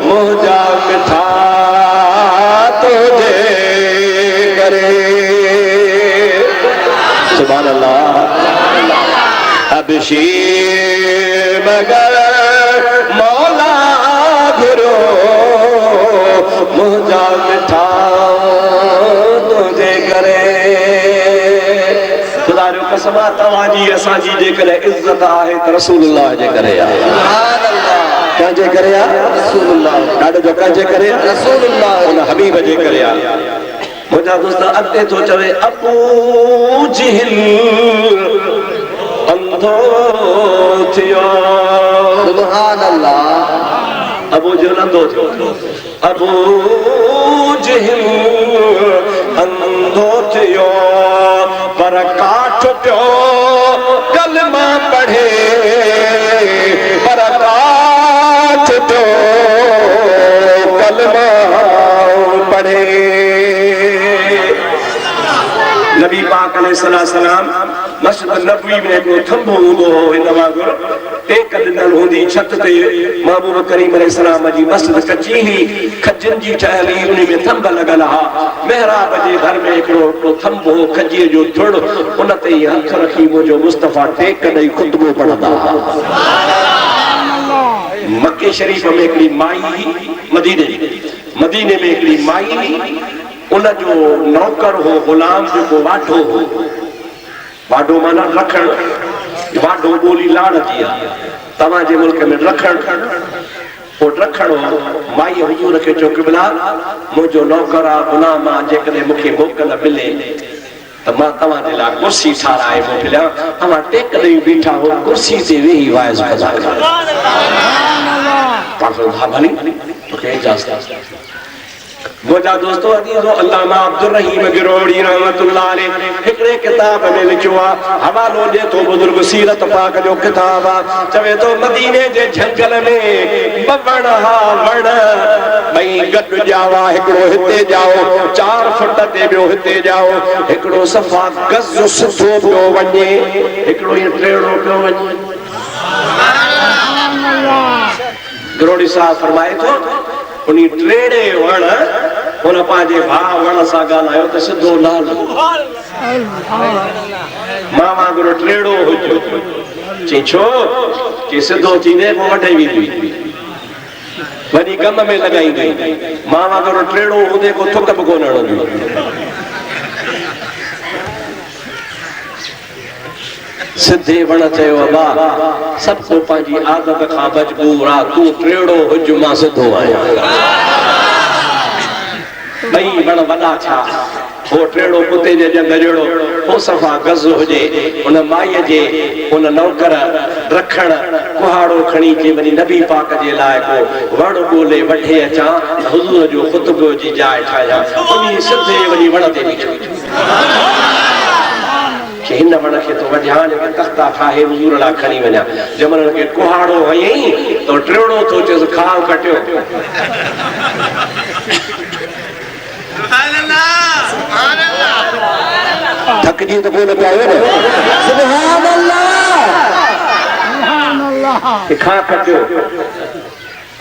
S1: मुझा मिठा तुझे करे सुभान अल्लाह हबशी मगर मौला घुरो मुझा मिठा तुझे करे खुदा जो कसम तव्हांजी असांजी जेकॾहिं इज़त आहे त रसूलुल्लाह जे करे आहे कंहिंजे करे आहे रसूलुल्लाह ॾाढो जो कंहिंजे करे रसूलुल्लाह उन हबीब जे करे आहे मुझा दोस्त अॻिते थो चवे अबू जहल अंधो थियो सुभान अल्लाह अबू जहल अंधो थियो अबू जहल अंधो थियो पर काठ पियो कलमा पढ़े पर काठ पियो कलमा पढ़े नबी पाक अलैहिस्सलाम मस्जिद नबवी में को थंबो हूंदो हो हिन वांगुरु टेक ॾिनल हूंदी छत ते महबूब करीम अलैहिस्सलाम जी मस्जिद कची हुई खजनि जी ठहियल हुई उन में थंब लॻल हा महराब जे घर में हिकिड़ो थंबो हो खजीअ जो थुड़ उन ते हथ रखी मुंहिंजो मुस्तफ़ा टेक ॾेई खुतबो पढ़ंदा हुआ मके शरीफ़ में हिकिड़ी माई मदीने में हिकिड़ी माई उन जो नौकर हो गुलाम जेको वाढो हो वाढो माना रखण वाढो ॿोली लाड़ जी आहे तव्हांजे मुल्क में रखण पोइ रखण हो माई हुजूर खे चयो क़िबला मुंहिंजो नौकर आहे गुलाम आहे जेकॾहिं मूंखे मोकल मिले त मां तव्हांजे लाइ कुर्सी ठाराए मोकिलियां तव्हां टेक ॾेई बीठा हो कुर्सी ते वेही वाइज़ कंदा हा भली तोखे इजाज़त मुझा दोस्तों अदीज़ो अल्लामा अब्दुल रहीम गिरोड़ी रहमतुल्लाह अलैह हिकड़े किताब में लिखियो आहे हवालो ॾे थो बुजुर्ग सीरत पाक जो किताब आहे चवे थो मदीने जे झंगल में वण हा वण भई गॾु ॼावा हिकिड़ो हिते ॼाओ 4 फुट ते ॿियो हिते ॼाओ हिकिड़ो सफ़ा गज़ सिधो पियो वञे हिकिड़ो ईअं टेड़ो पियो वञे गिरोड़ी साहब फरमाए थो उन टेड़े वण उन पंहिंजे भाउ वण सां ॻाल्हायो त सिधो लाल मां वांगुरु टेड़ो हुजो चई छो कि सिधो थींदे पोइ वढे वेंदी वॾी कम में लॻाईंदी मां वांगुरु टेड़ो हूंदे को थुक बि कोन हणंदी सिधे वण चयो अबा सभु को पंहिंजी आदत खां मजबूर आहे तूं टेड़ो हुज मां सिधो आहियां ॿई वण वॾा छा हो टेड़ो कुते जे जंग जहिड़ो हो सफ़ा गज़ हुजे उन माईअ जे उन नौकर रखण कुहाड़ो खणी के वञी नबी पाक जे लाइ को वण ॻोल्हे वठे अचां हुज़ूर जो ख़ुतबो जी जाइ ठाहियां उन सिधे वञी वण ते बीठो हिन वण खे तो वढियां जेके तख्ता ठाहे हुज़ूर लाइ खणी वञा जमल खे कुहाड़ो हयईं तो टेड़ो तो चयसि खाओ कटियो थकजी त कोन पिया आहियो न सुभान अल्लाह खा कटियो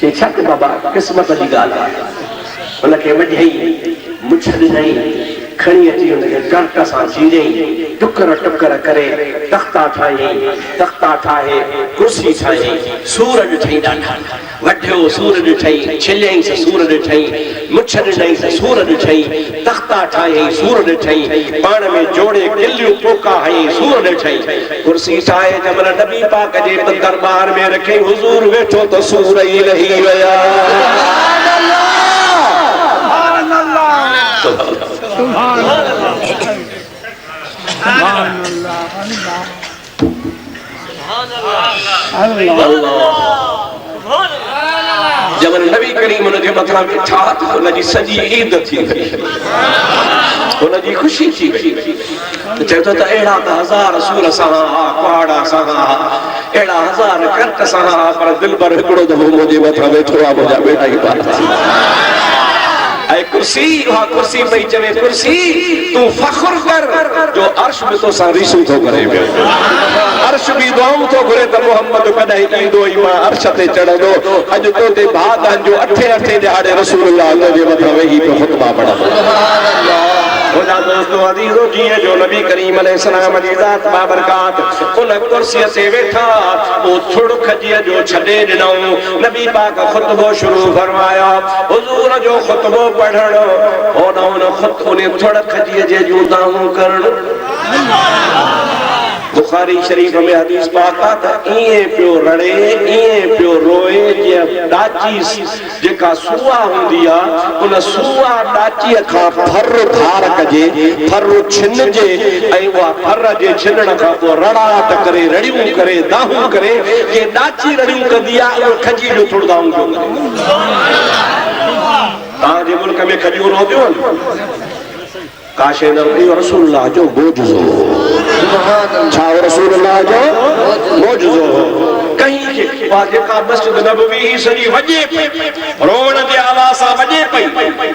S1: चई छा बाबा क़िस्मत जी ॻाल्हि आहे उनखे वढियई मुछ ॾिनई खणी अची हुनखे कर्क सां चीरई टुकर टुकर करे तख्ता ठाहे कुर्सी ठाही सूर ॾिठई ॾाढा वढियो सूर ॾिठई छिलियई सूर ॾिठई मुछ ॾिनई सूर ॾिठई तख्ता ठाही सूर ॾिठई पाण में जोड़े किलियूं पोका हई सूर ॾिठई कुर्सी ठाहे जमल नबी पाक जे दरबार में रखई हुज़ूर वेठो त सूर ई रही विया जब नबी करीम उनके मथां वेठा त उनजी सॼी ईद थी वई उनजी ख़ुशी थी वई चए थो त अहिड़ा त 1000 सूर सां कुहाड़ा सां अहिड़ा 1000 कर्क सां पर दिल भर हिकिड़ो दफ़ो मुंहिंजे मथां वेठो आहे मुंहिंजा बेटा ई बार कुर्सी वहाँ कुर्सी पई चवे कुर्सी तू फख्र कर जो अर्श में तो सारिशु तो करे अर्श भी दुआऊं तो घुरे त मोहम्मद कॾहिं ईंदो ई मां अर्श ते चढ़ंदो अॼु तो ते भादन जो 8 ॾिहाड़े रसूलुल्लाह जे मथां वेही पियो ख़ुतबा पढ़ंदो खुदा दोस्तों अजीजो जी जो नबी करीम अलैहिस्सलाम जी ज़ात बाबरकात उन कुर्सी से वेठा वो थोड़ खजिया जो छडे दिनौ नबी पाक खुतबो शुरू फरमाया हुजूर जो खुतबो पढ़णो उन खुतबो ने थोड़ खजिया जे जुदाऊं करण बुखारी शरीफ में हदीस पाक आता इए पियो रड़े इए पियो रोए जे डाची जेका सुआ हुंदी आ उन सुआ डाची का फर धार कजे फर छिनजे ऐ वा फर जे छिनण का तो रड़ाट करे रड़ियूं करे दाहूं करे जे डाची रड़ियूं कंदी आ उन खजी जो थोड़दाऊं जो ता जे मुल्क में खजियूं रोदियो काशे नबी रसूलुल्लाह जो मोजज़ो छा रसूलुल्लाह जो मोजज़ो कहीं के जेका मस्जिद नबवी ही सजी वजे रोण जे आवाज़ सां वजे पई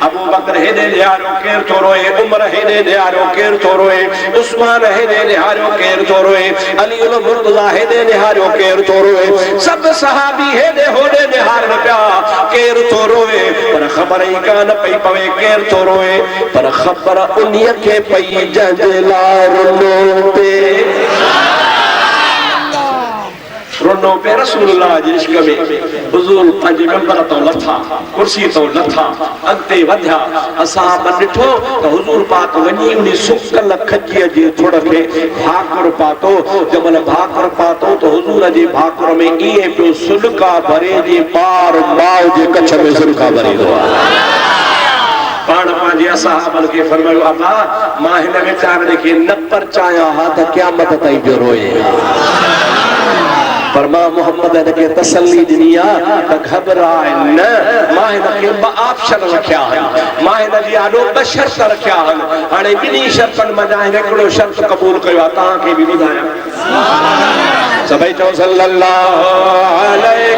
S1: अबू बकर हेदे निहारो केर थो रोए उमर हेदे निहारो केर थो रोए उस्मान हेदे निहारो केर थो रोए अली उल मुर्तज़ा हेदे निहारो केर थो रोए सब सहाबी हेदे होदे निहारन पिया केर थो रोए पर ख़बर ई कान पई पवे केर थो रोए पर ख़बर उन्हीअ खे पई जंहिंजे लाइ रुनो पे रोनो पे रसूलुल्लाह जी इश्क में हुजूर पंहिंजे मेंबर तो लथा कुर्सी तो लथा अॻिते वधिया असां ॾिठो त हुजूर पाक वञी उन सुकल खजीअ जे थोड़ खे भाकुर पातो जमल भाकुर पातो तो हुजूर जे भाकुर में ईअं पियो सुलका भरे जे पार माउ जे कच्छ में सुलका भरे दो पाण पंहिंजे असहाबन खे फरमायो अल्लाह मां हिन वीचारे खे न परचाया हा त क़यामत ताईं जो रोए पर मां मोहम्मद ने तसल्ली दी त घबराए न मां हिनखे ब ऑप्शन रखिया आहिनि मां हिन जी आॾो ब शर्त रखिया आहिनि हाणे ॿिन्ही शर्तनि मञा हिकिड़ो शर्त क़बूल कयो आहे तव्हांखे बि ॿुधायां सभई चओ सल्लल्लाहु अलैहि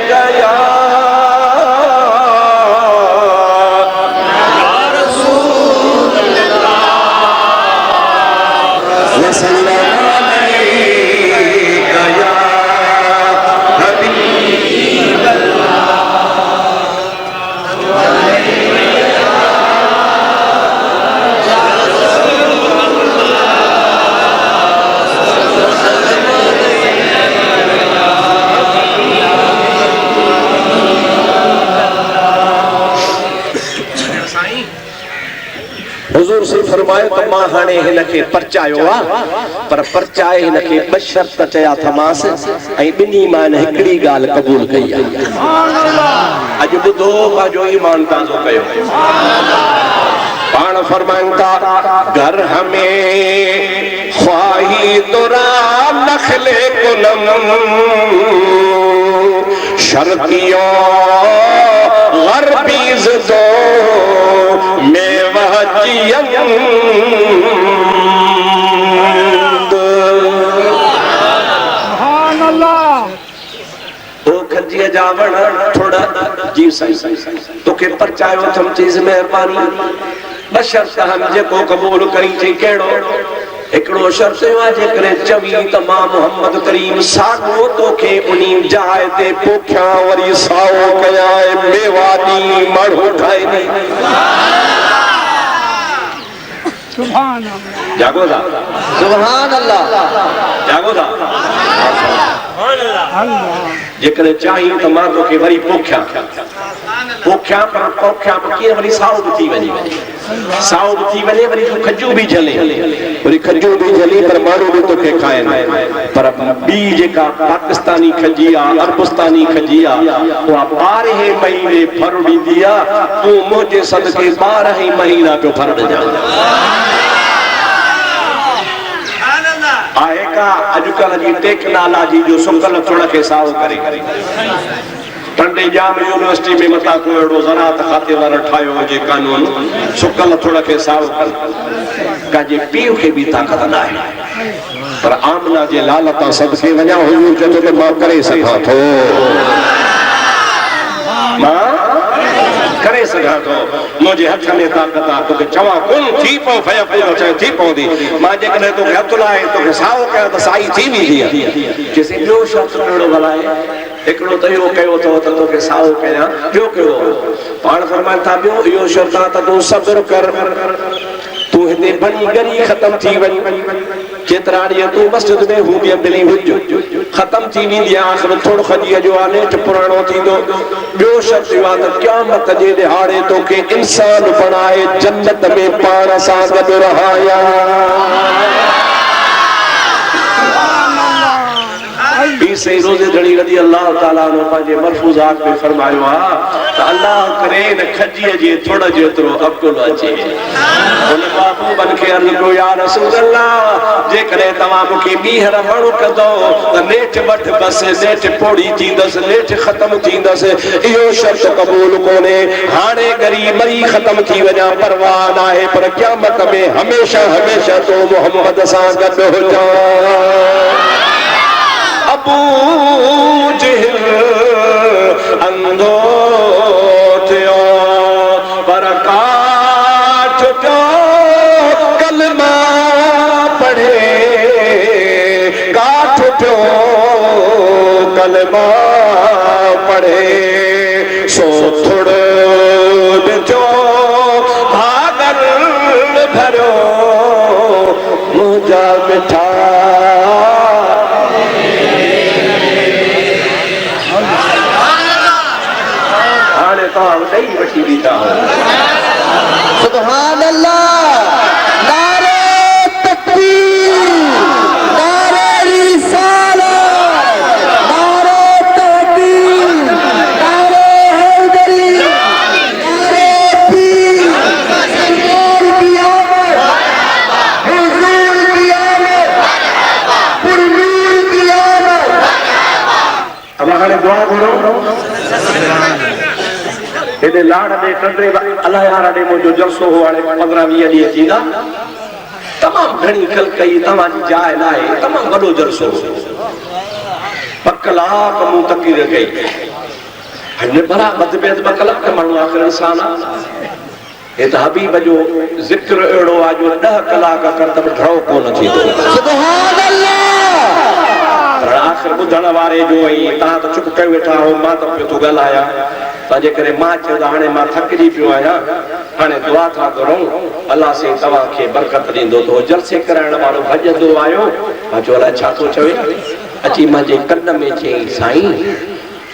S1: हुजूर से फरमायो त मां हाणे हिनखे परचायो आ पर परचाए हिनखे ब शर्त चया थमास ऐं ॿिन्ही मां हिकिड़ी ॻाल्हि क़बूल कई आहे अॼु ॿुधो पंहिंजो ईमान ताज़ो कयो पाण फरमाइनि था घर हमें ख्वाही तुरा नखले कुलम शर्तियों गरबीज दो मेवा खजीअ जा वण थोड़ा जी साईं तोखे परचायो अथम चीज़ मेहरबानी ब शर्त हम जेको क़बूल करी चई कहिड़ो हिकिड़ो शर्त आहे जेकॾहिं चवी त मां मोहम्मद करीम साॻियो तोखे उन जाइ ते पोखियां वरी साओ कयां मेवा ॾी माण्हू ठाहे
S2: सुभान अल्लाह
S1: जागो था सुभान अल्लाह जागो था जेकॾहिं चाही त मां तोखे वरी पोखियां पर पोखियां कीअं वरी साओ बि थी वञे साओ बि थी वञे वरी खजू बि जले वरी खजू बि जली पर माण्हू बि तोखे खाइनि पर ॿी जेका पाकिस्तानी खजी आहे अरबस्तानी खजी आहे उहा 12 महीने फर ॾींदी आहे तूं मुंहिंजे सदके 12 महीना पियो फर ॾिजां आहे का अॼुकल्ह जी टेक्नोलॉजी जो सुकल थोड़ खे साओ करे टंडे जाम यूनिवर्सिटी में मता को अहिड़ो ज़राअत खाते वारो ठाहियो हुजे कानून सुकल थोड़ खे साओ कर कंहिंजे पीउ खे बि ताक़त न आहे पर आमना जे लाल तां सदके वञा हुजूर चवंदो त मां करे सघां थो मां करे सघां थो मुंहिंजे हथ में ताक़त आहे तोखे चवां कुन थी पओ फयकुन चए थी पवंदी मां जेकॾहिं तोखे हथ लाहे तोखे साओ कयां त साई थी वेंदी आहे जेसे ॿियो शर्त कहिड़ो भलाए हिकिड़ो त इहो कयो अथव त तोखे साओ कयां ॿियो कहिड़ो पाण फरमाइनि था ॿियो इहो शर्त आहे त तूं सब्र कर तूं तू हिते बणी गरी खत्म थी वञ केतिरा ॾींहं तू मस्जिद में हू ॿिए मिली हुज खत्म थी वेंदी आख़िर थोरो खजीअ जो आहे नेठि पुराणो थींदो ॿियो शब्द इहो आहे त क़यामत जे ॾिहाड़े तोखे इंसान बणाए जन्नत में पाण सां गॾु रहाया से रोज़े धड़ी रज़ी अल्लाह ताला ने पंहिंजे मरफूज़ात में फरमायो आहे त अल्लाह करे न खजीअ जे थोड़ जेतिरो अकुल अचे उन महबूबन खे अर्ज़ कयो या रसूल अल्लाह जेकॾहिं तव्हां मूंखे ॿीहर माण्हू कंदो त नेठि वठ बस नेठि पोड़ी थींदसि नेठि ख़त्म थींदसि इहो शर्त क़बूल कोन्हे हाणे गरी मरी ख़त्म थी वञा परवाह न आहे पर क़यामत में हमेशह हमेशह तो मोहम्मद सां गॾु हुजां अबू जहल अंधो थियो पर काठ जो कलमा पढ़े काठ जो कलमा पढ़े सो थोड़ो जो भागल भरो मुझा मिठा
S3: सुभान अल्लाह नारे तकबीर नारे रिसालत नारे तकबीर नारे हैदरी नारे पीर सरकार की आमद हुजूर की आमद पुरनूर की आमद
S1: अब हाणे दुआ करो हेॾे लाड़ में कंदे अलाह यार ॾे मुंहिंजो जलसो हो हाणे 15-20 ॾींहं थींदा तमामु घणी खल कई तव्हांजी जाइ न आहे तमामु वॾो जलसो ॿ कलाक मूं तक़रीर कई हिन बराबरि ॿ कलाक माण्हू आख़िर इंसान आहे हे त हबीब जो ज़िक्र अहिड़ो आहे जो 10 कलाक कर त बि ढड़ो कोन थींदो
S3: सुभान अल्लाह
S1: आख़िर ॿुधण वारे जो ऐं तव्हां त चुप कयो वेठा हो मां त पियो थो ॻाल्हायां तंहिंजे करे मां चयो त हाणे मां थकिजी पियो आहियां हाणे दुआ था करूं अलाह से तव्हांखे बरकत ॾींदो त जलसे कराइण वारो भॼंदो आयो मां चयो अलाए छा थो चवे अची मुंहिंजे कन में चयईं साईं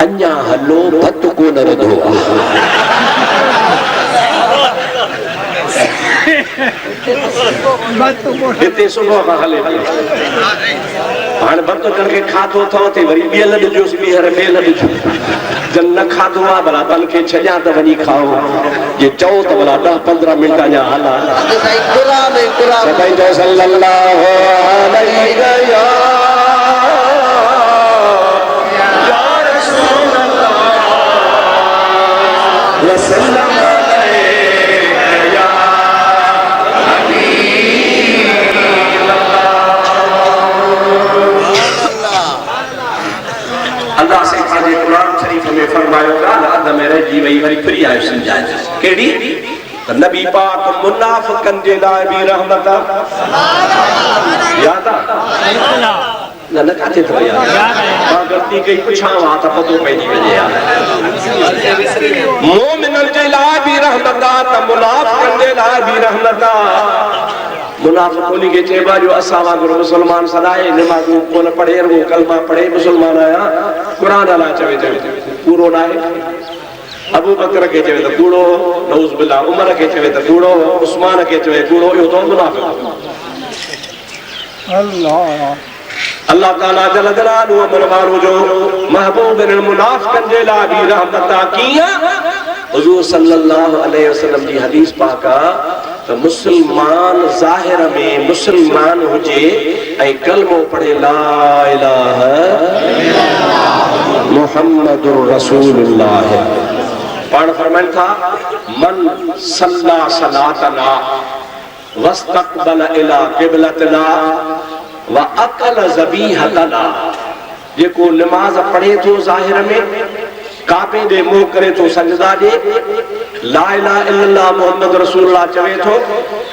S1: अञा हलो भत कोन रधो हिते सुबुह खां हले हाणे भत जन खे खाधो अथव ते वरी ॿियल ॾिजोसि ॿीहर ॿियल ॾिजो जन न खाधो आहे भला तन खे छॾियां त वञी खाओ जे चओ त भला 10-15 मिंट अञा हला सदाईं चओ सल्लल्लाहु अलैहि या रसूल अल्लाह वसल्लम अल्लाह से पाजे कुरान शरीफ में फरमायो अद में रही वही वरी फिरी आयो समझाए केड़ी त नबी पाक मुनाफिकन जे लाइ भी रहमत याद न न काथे तो यार मां गलती कई पुछां वा त पतो पइजी वञे यार मोमिनन जे लाइ भी रहमत त मुनाफिकन जे लाइ भी रहमत मुनाफिक उन्हीं के चेबा जो असा वागुर मुसलमान सदाए नमाज़ कोन पढ़े वो कलमा पढ़े मुसलमान आया कुरान अल्लाह चवे पूरो ना है अबू बकर के चवे तो कूड़ो नऊज़ बिल्लाह उमर के चवे तो कूड़ो उस्मान के चवे कूड़ो यो तो मुनाफिक अल्लाह अल्लाह ताला जल जलालहु अमरवारो जो महबूब इन मुनाफिकन जे ला भी रहमत किया हुजूर सल्लल्लाहु अलैहि वसल्लम जी हदीस पाक तो मुसलमान जाहिर में मुसलमान हुजे ऐं कलमो पढ़े ला इलाहा मुहम्मदुर रसूलुल्लाह पाण फरमान था मन सल्ला सलातना वस्तक़बल इला क़िबलतना व अकल ज़बीहतना जेको नमाज पढ़े तो जाहिर में काबे दे मुंह करे तो सजदा दे ला इलाहा इल्लल्लाह मुहम्मद रसूलुल्लाह चवे तो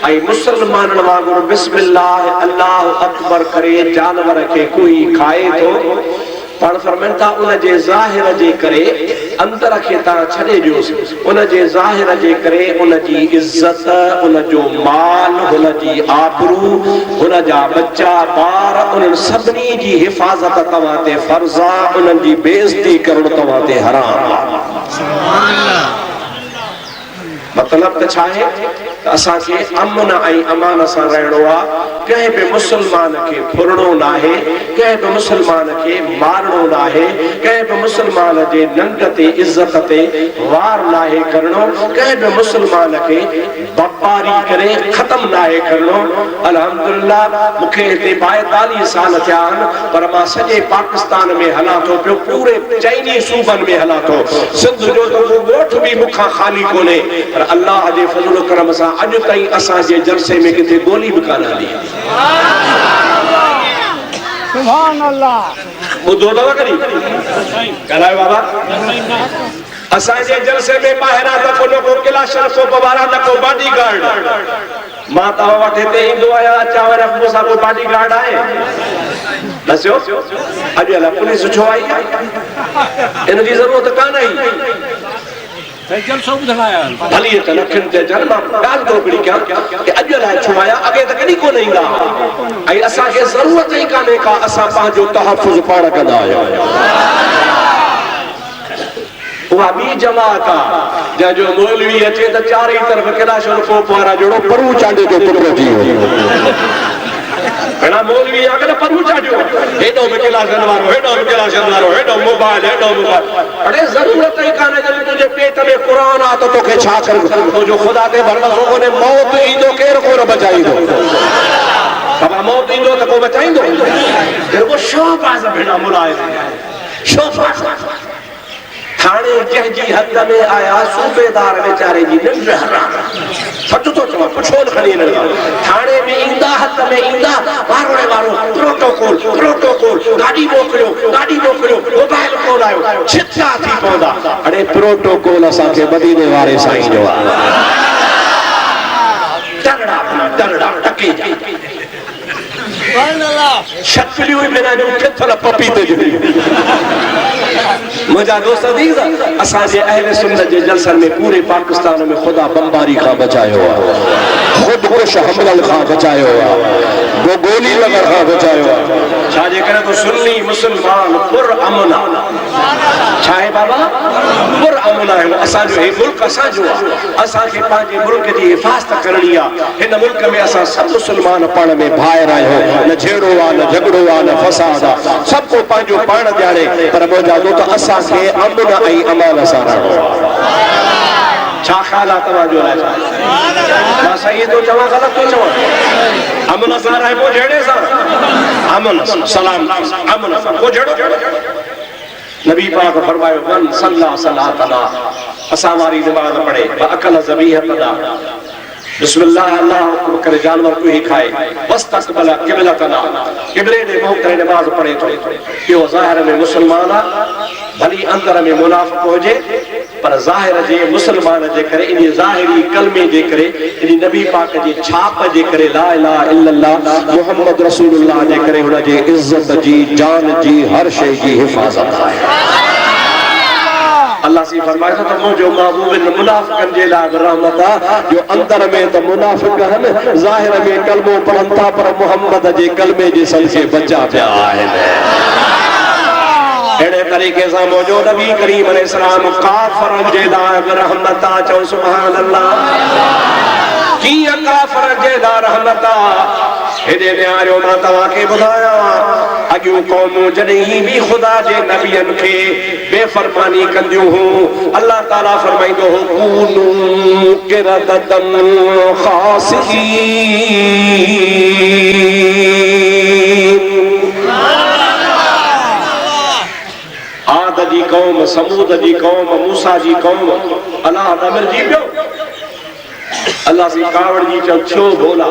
S1: आई मुसलमान वागुर बिस्मिल्लाह अल्लाह अकबर करे जानवर के कोई खाए तो पण फरमाता उन जे जाहिर जे करे अंदर के ता छड़े जोस उन जे ज़ाहिर जे करे उन जी इज्जत उन जो माल उन जी आबरू उन जा बच्चा बार उन सभनी जी हिफाजत तवा ते फर्ज आ उन जी बेइज्जती करण तवा ते हराम आ मतलब त छा है असा के अमन आई अमान से रहणो आ कहीं भी मुसलमान के फुरणो ना है कहीं भी मुसलमान के मारणो ना है कहीं भी मुसलमान जे नंग ते इज्जत ते वार ना है करनो कहीं भी मुसलमान के बपारी करे खत्म ना है करनो अल्हम्दुलिल्लाह मुखे ते 42 साल थिया पर मां सजे पाकिस्तान में हला तो पूरे चैनी सूबन में हला तो सिंध जो तो गोठ भी मुखा खाली कोने अल्लाह जे फजल करम सा अज ताई असा जे जलसे में किथे गोली भी कान हली
S2: सुभान अल्लाह
S1: बुधो दवा करी कराए बाबा असा जे जलसे में बाहरा त को किला शरफ पवारा न को बॉडीगार्ड मां तवा वठे ते इंदो आया चावर मूसा को बॉडीगार्ड आए दसो अज अला पुलिस छो आई इन जी जरूरत कान आई
S2: जलसो बुधाया
S1: भली त लखन ते जन्म गाल तो बड़ी क्या कि अज लाए छुआया अगे त कदी को नहीं गा आई असा के जरूरत ही काने का असा पांजो तहफ्फुज पाण कदा आयो वो भी जमात आ जो मौलवी अचे त चारे तरफ केड़ा शरफो पारा जोड़ो परू चांडे जो पुत्र जी बड़ा मौलवी अगर परू चाडियो हेडो में केला जनवारो हेडो मोबाइल अरे जरूरत ही काने जब तुझे पेट में कुरान आ तो तोखे छा कर तो जो खुदा ते भरवसो ने मौत इंदो केर को न बचाईंदो बाबा मौत इंदो त को बचाईंदो फिर वो शोबाज भेड़ा मुलायम शोबाज थाने जंहिंजी हद में आया सूबेदार बेचारे जी निंड हराम सच तो चवा पुछोन खणी न थाने में इंदा हद में इंदा वारोड़े वारो प्रोटोकॉल गाड़ी मोकलियो मोबाइल कोन आयो छित्ता थी पौंदा अरे प्रोटोकॉल असा के मदीने वारे साईं जो तगड़ा टके
S2: सुभान अल्लाह
S1: शक्ली हुई बिना जो किथल पपीते जो मुझा दोस्त अजीज असा जे अहले सुन्नत जे जलसन में पूरे पाकिस्तान में खुदा बमबारी का बचायो खुदकुश हमलन का बचायो वो गोली लगर का बचायो छाजे करे तो सुन्नी मुसलमान पुर अमना छाए बाबा पुर अमना है असा जो है मुल्क असा जो असा के पांचे मुल्क की हिफाजत करनी आ इन मुल्क में असा सब मुसलमान पण में भाई रहो न झेड़ो आ न झगड़ो आ न फसाद आ सबको पांजो पाण जाने पर मोजा दो तो असा के अमन आई अमान सा रहो छा ख्याल तवा जो है मां सही तो चवा गलत तो चवा अमन सा रहे वो झेड़े सा अमन सलाम अमन सा वो झेड़ो नबी पाक फरमायो मन सल्ला सलातना असा वारी नमाज पढ़े अकल ज़बीह पदा बिस्मिल्लाह अल्लाह करे जानवर को ही खाए बस तकबल किबलतना किबले ने मुंह करे नमाज पढ़े तो यो ज़ाहिर में मुसलमान भली अंदर में मुनाफिक हो जे पर ज़ाहिर जे मुसलमान जे करे इन ज़ाहिरी कलमे जे करे इन नबी पाक जे छाप जे करे ला इलाहा इल्लल्लाह मुहम्मद रसूलुल्लाह जे करे हुन जे इज्जत जी जान जी हर शय जी हिफाजत है अल्लाह सी फरमाया तो मुझो महबूब मुनाफिकन जे ला रहमत जो अंदर में तो मुनाफिक हन ज़ाहिर में कलमो पढ़ता पर मोहम्मद जे कलमे जे सलसे बचा पिया है एड़े तरीके से मौजो नबी करीम अलैहिस्सलाम काफरन जे ला रहमत चो सुभान अल्लाह की काफर जे ला रहमत हेदे न्यारो मां तवा के बुधाया अजू कौम जॾहिं भी खुदा जे नबियन के बेफरमानी कंदियूं हो अल्लाह ताला फरमाइंदो हो कूनू किरदतन खासिईन आद जी कौम समूद जी कौम मूसा जी कौम अल्लाह अमर जी पियो अल्लाह सी कावड़ जी चो छो बोला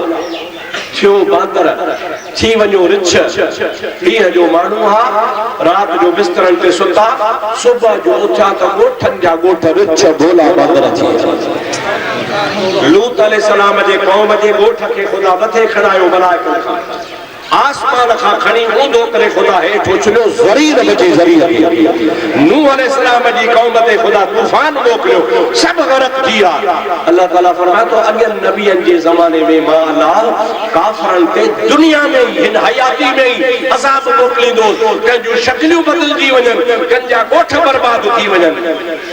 S1: छो बांदर थी वञो रिछ ॾींहं जो माण्हू हा रात जो बिस्तरनि ते सुता सुबह जो उथिया त ॻोठनि जा ॻोठ रिछ भोला बांदर थी लूत अलैहिस्सलाम जे क़ौम जे ॻोठ खे ख़ुदा मथे खणायो मलाइकनि खां आसमान का खणी ऊंधो करे खुदा हेठो छलियो ज़रीर बचे ज़रीर नूह अलैहिस्सलाम जी कौम ते खुदा तूफान मोकिलियो सब गरक किया अल्लाह ताला फरमाए तो अगे नबियन जे ज़माने में मां अल्लाह काफरन ते दुनिया में ही हिन हयाती में ही अज़ाब मोकिलिंदो कंजू शक्लियूं बदलजी वञन कंजा गोठ बर्बाद थी वञन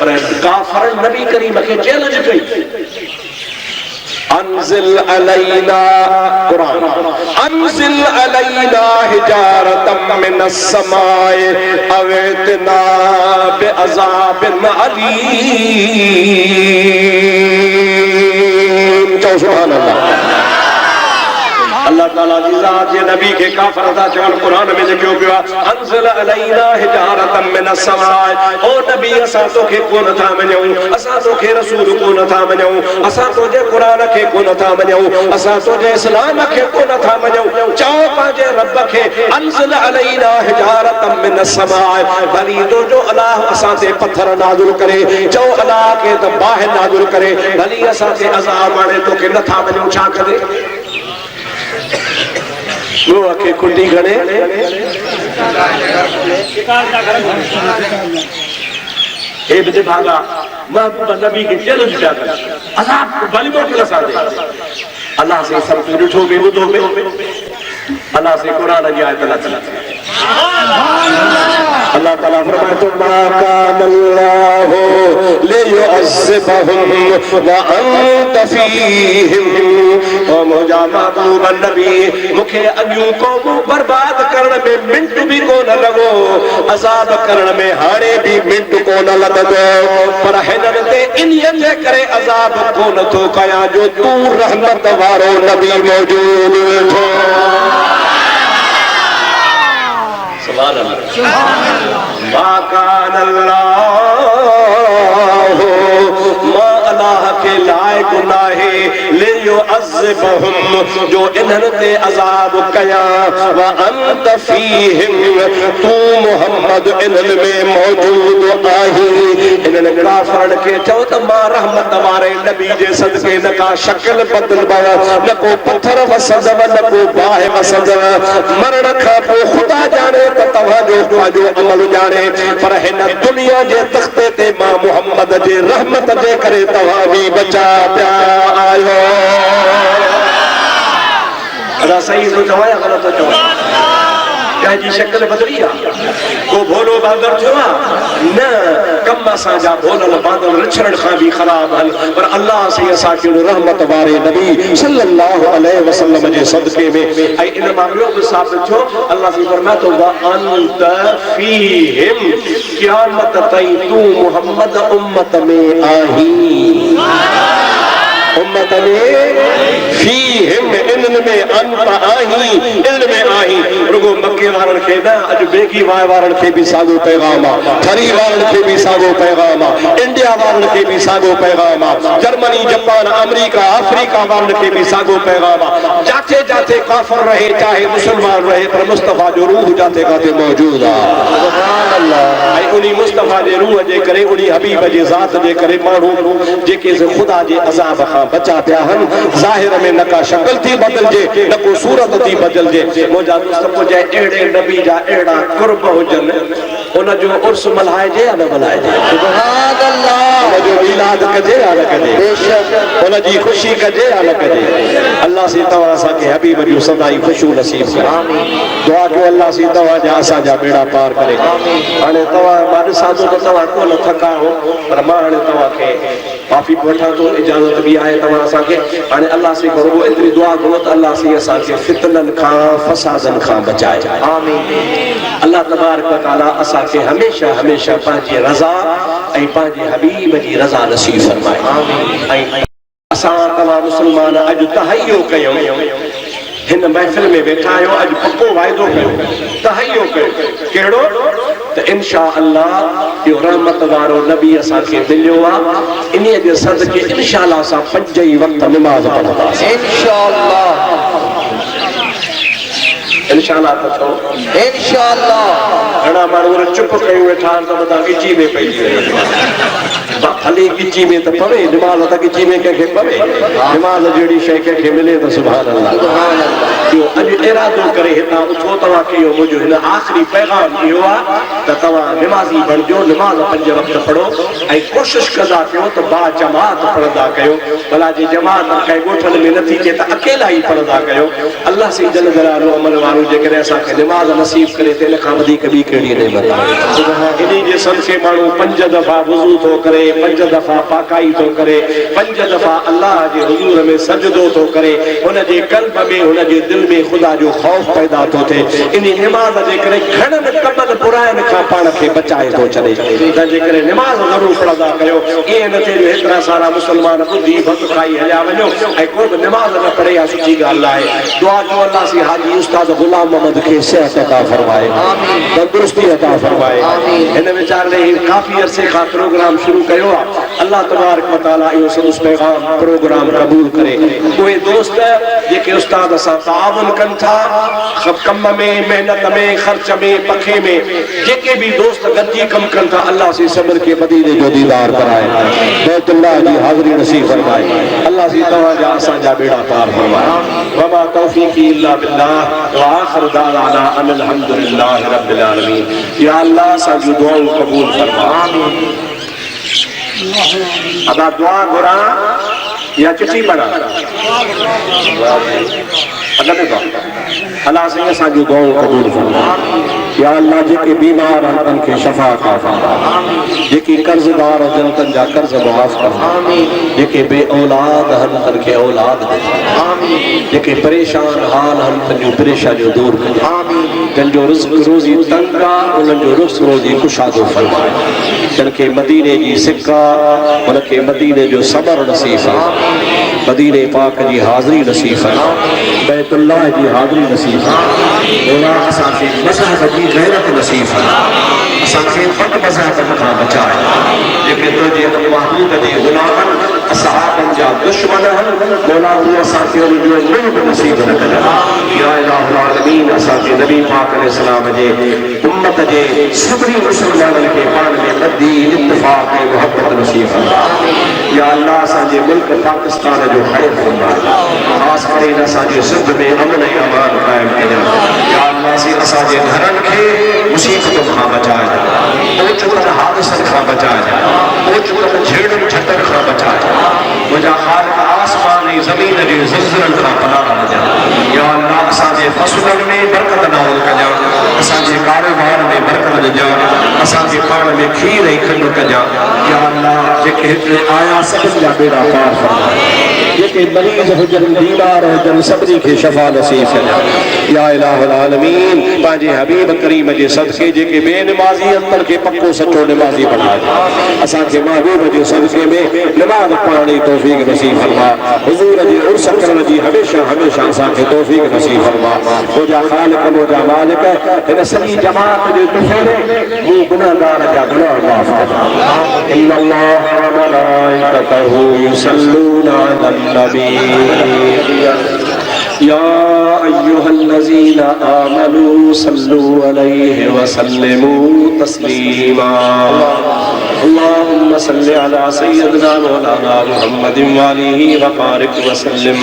S1: पर काफरन नबी करीम के चैलेंज कई अंजिल अलैना कुरान अंजिल अलैना हिजारतम मिनस समाए अवेतना बिअज़ाबिन अलीम चो सुभान अल्लाह अल्लाह ताला जी ज़ात जे नबी के काफर था चवन कुरान में लिखियो पियो अंज़ल अलैना हिजारतम मिनस समाए ओ नबी असा तो के कोन था मञूं असा तो के रसूल कोन था मञूं असा तो जे कुरान के कोन था मञूं असा तो जे इस्लाम के कोन था मञूं चओ पांजे रब के अंज़ल अलैना हिजारतम मिनस समाए भली दो जो अल्लाह असा ते पत्थर नाज़िल करे चओ अल्लाह के त बाह नाज़िल करे भली असा ते अज़ाब आणे तो के न था मञूं छा करे वो के कुंडी घणे ए बजे भागा महबूब नबी के चैलेंज किया कर अज़ाब भली मोकिल सादे अल्लाह से सब कुछ उठो बे बुधो बे अल्लाह से कुरान जी आयत अल्लाह ताला फरमाए तो मा कान अल्लाह लियुअज़्ज़िबहुम व अंत फीहिम ओ मुजा महबूब नबी मुखे अगियो कौम बर्बाद करण में मिनट भी कोन लगो अज़ाब करण में हाणे भी मिनट कोन लगदो पर हिनन ते इन्हीअ जे करे अज़ाब कोन थो कया जो तू रहमत वारो नबी मौजूद हो सुभान अल्लाह मा कान अल्लाह मा अल्लाह के लायक नाहे लियुअज़्ज़िबहुम जो इन्हन ते अज़ाब कया व अंत फीहिम तू मोहम्मद इन्हन में मौजूद आही इन्हन काफरन के चओ त मां रहमत वारे नबी जे सदके न का शक्ल बदलबव न को पत्थर वसदव न को बाह वसदव मरण खां पोइ खुदा जाने त तव्हांजो पंहिंजो अमल जाने पर हिन दुनिया जे तख्ते ते मां मोहम्मद जे रहमत जे करे तव्हां भी बचा पिया आयो अदा सही तो चवाया गलत तो चवाया क्या जी शक्ल बदली आ को भोलो बांदर थवा न कम असा जा भोलल बांदर रछड़न खां भी खराब हल पर अल्लाह से असा के रहमत वारे नबी सल्लल्लाहु अलैहि वसल्लम जे सदके में ऐ इन मामलो को साबित थियो अल्लाह से फरमाया तो व अंत फीहिम क़यामत ताईं तू मोहम्मद उम्मत में आही उम्मत में फीहिम इल्म में अंत आही इल्म में आही रुगो मक्के वारन के ना अज बेगी वाय वारन के भी सागो पैगाम थरी वारन के भी सागो पैगाम इंडिया वारन के भी सागो पैगाम जर्मनी जापान अमेरिका अफ्रीका वारन के भी सागो पैगाम जाते जाते काफिर रहे चाहे मुसलमान रहे पर मुस्तफा जो रूह जाते गाते मौजूद है सुभान अल्लाह ऐ उनी मुस्तफा जे रूह जे करे उनी हबीब जे जात जे करे मानू जेके से खुदा जे अजाब बचा पिया हन ज़ाहिर में न का शक्ल थी बदलजे न को सूरत थी बदलजे मुझा दोस्त मुझे एड़े नबी जा एड़ा कुर्ब हुजन उन जो उर्स मल्हाइजे या न मल्हाइजे सुभान अल्लाह उन जो मिलाद कजे या न कजे बेशक उन जी खुशी कजे या न कजे अल्लाह से तवा सा के हबीब जो सदाई खुशू नसीब करे आमीन दुआ के अल्लाह से तवा जा असा जा बेड़ा पार करे आमीन हाने तवा मां साधु तो तवा को न थका हो पर मां हाने तवा के माफी वठा तो इजाजत भी आए तवा असा के हाने अल्लाह से करो इतनी दुआ करो तो अल्लाह से असा के फितनन खां फसादन खां बचाए आमीन अल्लाह तबारक व तआला असा के हमेशा हमेशा पांजी रजा ऐ पांजी हबीब जी रजा नसीब फरमाए आमीन ऐ असा तवा मुसलमान अज तहय्यो कयो हिन महफिल में बैठा आयो अज पक्को वायदो कयो तहय्यो कयो केड़ो तो इंशाअल्लाह यो रहमत वारो नबी असा के मिलियो आ इन्ही जे सदके इंशाअल्लाह सा 5 ही वक्त नमाज पढ़दा इंशाअल्लाह इंशाअल्लाह तो इंशाअल्लाह घणा माण्हू चुप कयो वेठा त बता इची में पई हले गिची में तो पवे नमाज त गिची में के पवे नमाज जड़ी शय के मिले तो सुभान अल्लाह यो अज इरादो करे हिता उठो तवा के यो मुजो हिन आखिरी पैगाम यो आ त तवा नमाजी बनजो नमाज 5 वक्त पढ़ो ऐ कोशिश कदा कयो तो बा जमात पढ़दा कयो भला जी जमात के गोठन में नथी के त अकेला ही पढ़दा कयो अल्लाह से जल जलालो अमल वारो जे करे असा के नमाज नसीब करे तेन का वधी कभी केड़ी नेमत सुभान इनी जे सन के मानो 5 दफा वुजू तो करे 5 दफा पाकाई तो करे 5 दफा अल्लाह जे हुजूर में सजदो तो करे उन जे कल्ब में उन जे दिल में खुदा जो खौफ पैदा तो थे इनी नमाज जे करे घणन कमन बुराइन का पान के बचाए तो चले त जे करे नमाज जरूर पढ़दा कयो ए न थे जो इतना सारा मुसलमान बुद्धि भक्त खाई हल्या वणो ऐ को नमाज न पढ़े या सुची गाल है दुआ जो अल्लाह से हाजी उस्ताद गुलाम मोहम्मद के सेहत अता फरमाए आमीन तंदुरुस्ती अता फरमाए आमीन इन विचार ने काफी अरसे का प्रोग्राम शुरू कयो अल्लाह तबारक व तआला यो उस पैगाम प्रोग्राम कबूल करे कोई दोस्त जेके उस्ताद सा तावन कन था कम में मेहनत में खर्च में पखे में जेके भी दोस्त गद्दी कम कन था अल्लाह से सब्र के मदीने जो दीदार कराए बैतुल्लाह की हाजिरी नसीब फरमाए अल्लाह से तवा जा सा जा बेड़ा पार फरमाए वमा तौफीकी इल्ला बिल्लाह व आखिर दावाना अनिल हम्दुलिल्लाहि रब्बिल आलमीन या अल्लाह सा जो दुआ कबूल फरमा आमीन अब दुआ गुरा या चिट्ठी बना अल्लाह से असा जो दुआ कबूल फरमा या अल्लाह जेके बीमार हन के शफा का फरमा जेके कर्जदार हन तन जा कर्ज माफ कर आमीन जेके बे औलाद हन तन के औलाद दे आमीन जेके परेशान हाल हन तन जो परेशानी दूर कर आमीन तन जो रिज़्क रोजी तंगा उन जो रिज़्क रोजी कुशादो फरमाए तन के मदीने की सिक्का उन के मदीने जो सबर नसीब फरमाए मदीने पाक की हाजिरी नसीब फरमाए बैतुल्लाह की हाजिरी नसीब फरमाए मौला असा के मज़हब की गैरत नसीब फरमाए असा के फर्द मज़हब का बचाए जेके तो जे महबूब दे गुलामन असहाबन जा दुश्मन हन मौला तू असा के जो मुल्क नसीब न कर या इलाहुल आलमीन असा के नबी पाक अलैहि सलाम जे उम्मत जे सभी मुसलमानन के पान में मद्दी इत्तेफाक मोहब्बत नसीब फरमाए या अल्लाह असा जे मुल्क पाकिस्तान जो खैर फरमाए खास करे असा जे सिंध में अमन ए अमान कायम कया या अल्लाह से असा जे घरन के मुसीबत खां बचाए ओचतन हादसन खां बचाए ओचतन झेड़न झटन खां बचाए मुझा खालिक आसमान ए जमीन जे ज़लज़लन खां पनाह ॾिया या अल्लाह असा जे फसलन में बरकत नाज़िल कया असा जे कारोबार में बरकत ॾिया असा जे पाण में खीर ऐं खंड कया या अल्लाह जेके हिते आया सभिनि जा बेड़ा पार फरमाए जेके मरीज़ हुजन बीमार हुजन सभिनी खे शफ़ा नसीब कया या इलाहुल आलमीन पंहिंजे हबीब करीम जे सदके जेके बेनमाज़ी अंदर के पक्को सच्चो नमाज़ी बणाए असा के महबूब जे सदके में नमाज पढ़ण जी तौफीक नसीब फरमा हुजूर जे उर्स करण जी हमेशा हमेशा असा के तौफीक नसीब फरमा मुझा खालिक मुझा मालिक इन सॼी जमात जे तुफेरे मू गुनाहगार जा गुनाह माफ़ कर इन्नल्लाह व मलाइकतहु युसल्लूना अलन नबी या अय्युहल्लज़ीना आमनू सल्लू अलैहि व सल्लिमू तस्लीमा अल्लाहुम्मा सल्लि अला सय्यिदिना मौलाना मुहम्मदिन व आलिहि व बारिक व सल्लिम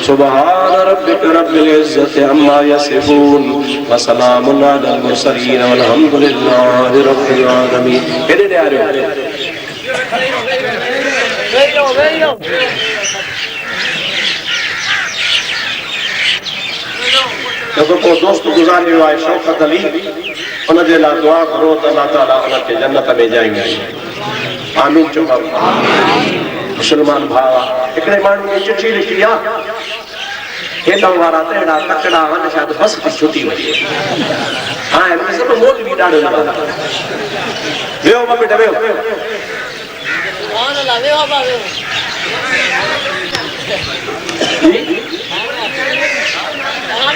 S1: सुब्हान रब्बिका रब्बिल इज्जति अम्मा यसिफून व सलामुन अलल मुरसलीन वल्हम्दुलिल्लाहि रब्बिल आलमीन केड़े दे आ रहे हो जब को दोस्त गुजारे हुआ है शौकत अली उन जे ला दुआ करो तो अल्लाह ताला उन के जन्नत में जाएंगे आमीन चुका मुसलमान भावा एकड़े मानू ने चिट्ठी लिखी आ हेठा वारा तेड़ा तकड़ा वन शायद बस की छुट्टी वही हां इन सब मोल भी डाड़ो लगा वेओ मम्मी डबेओ सुभान अल्लाह वेओ बाबा वेओ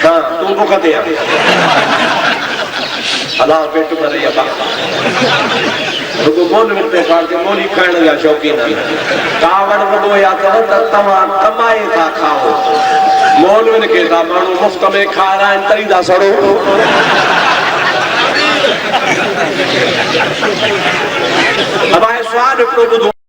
S1: हाँ तुम को कहते हैं अल्लाह पेट भरे या तो मोल मिलते काल के मोली खाने का शौकीन है कावड़ वडो या तो तमा कमाए था खाओ मोल में के दा मानो मुफ्त में खा रहा है तरी दा सड़ो अब आए स्वाद को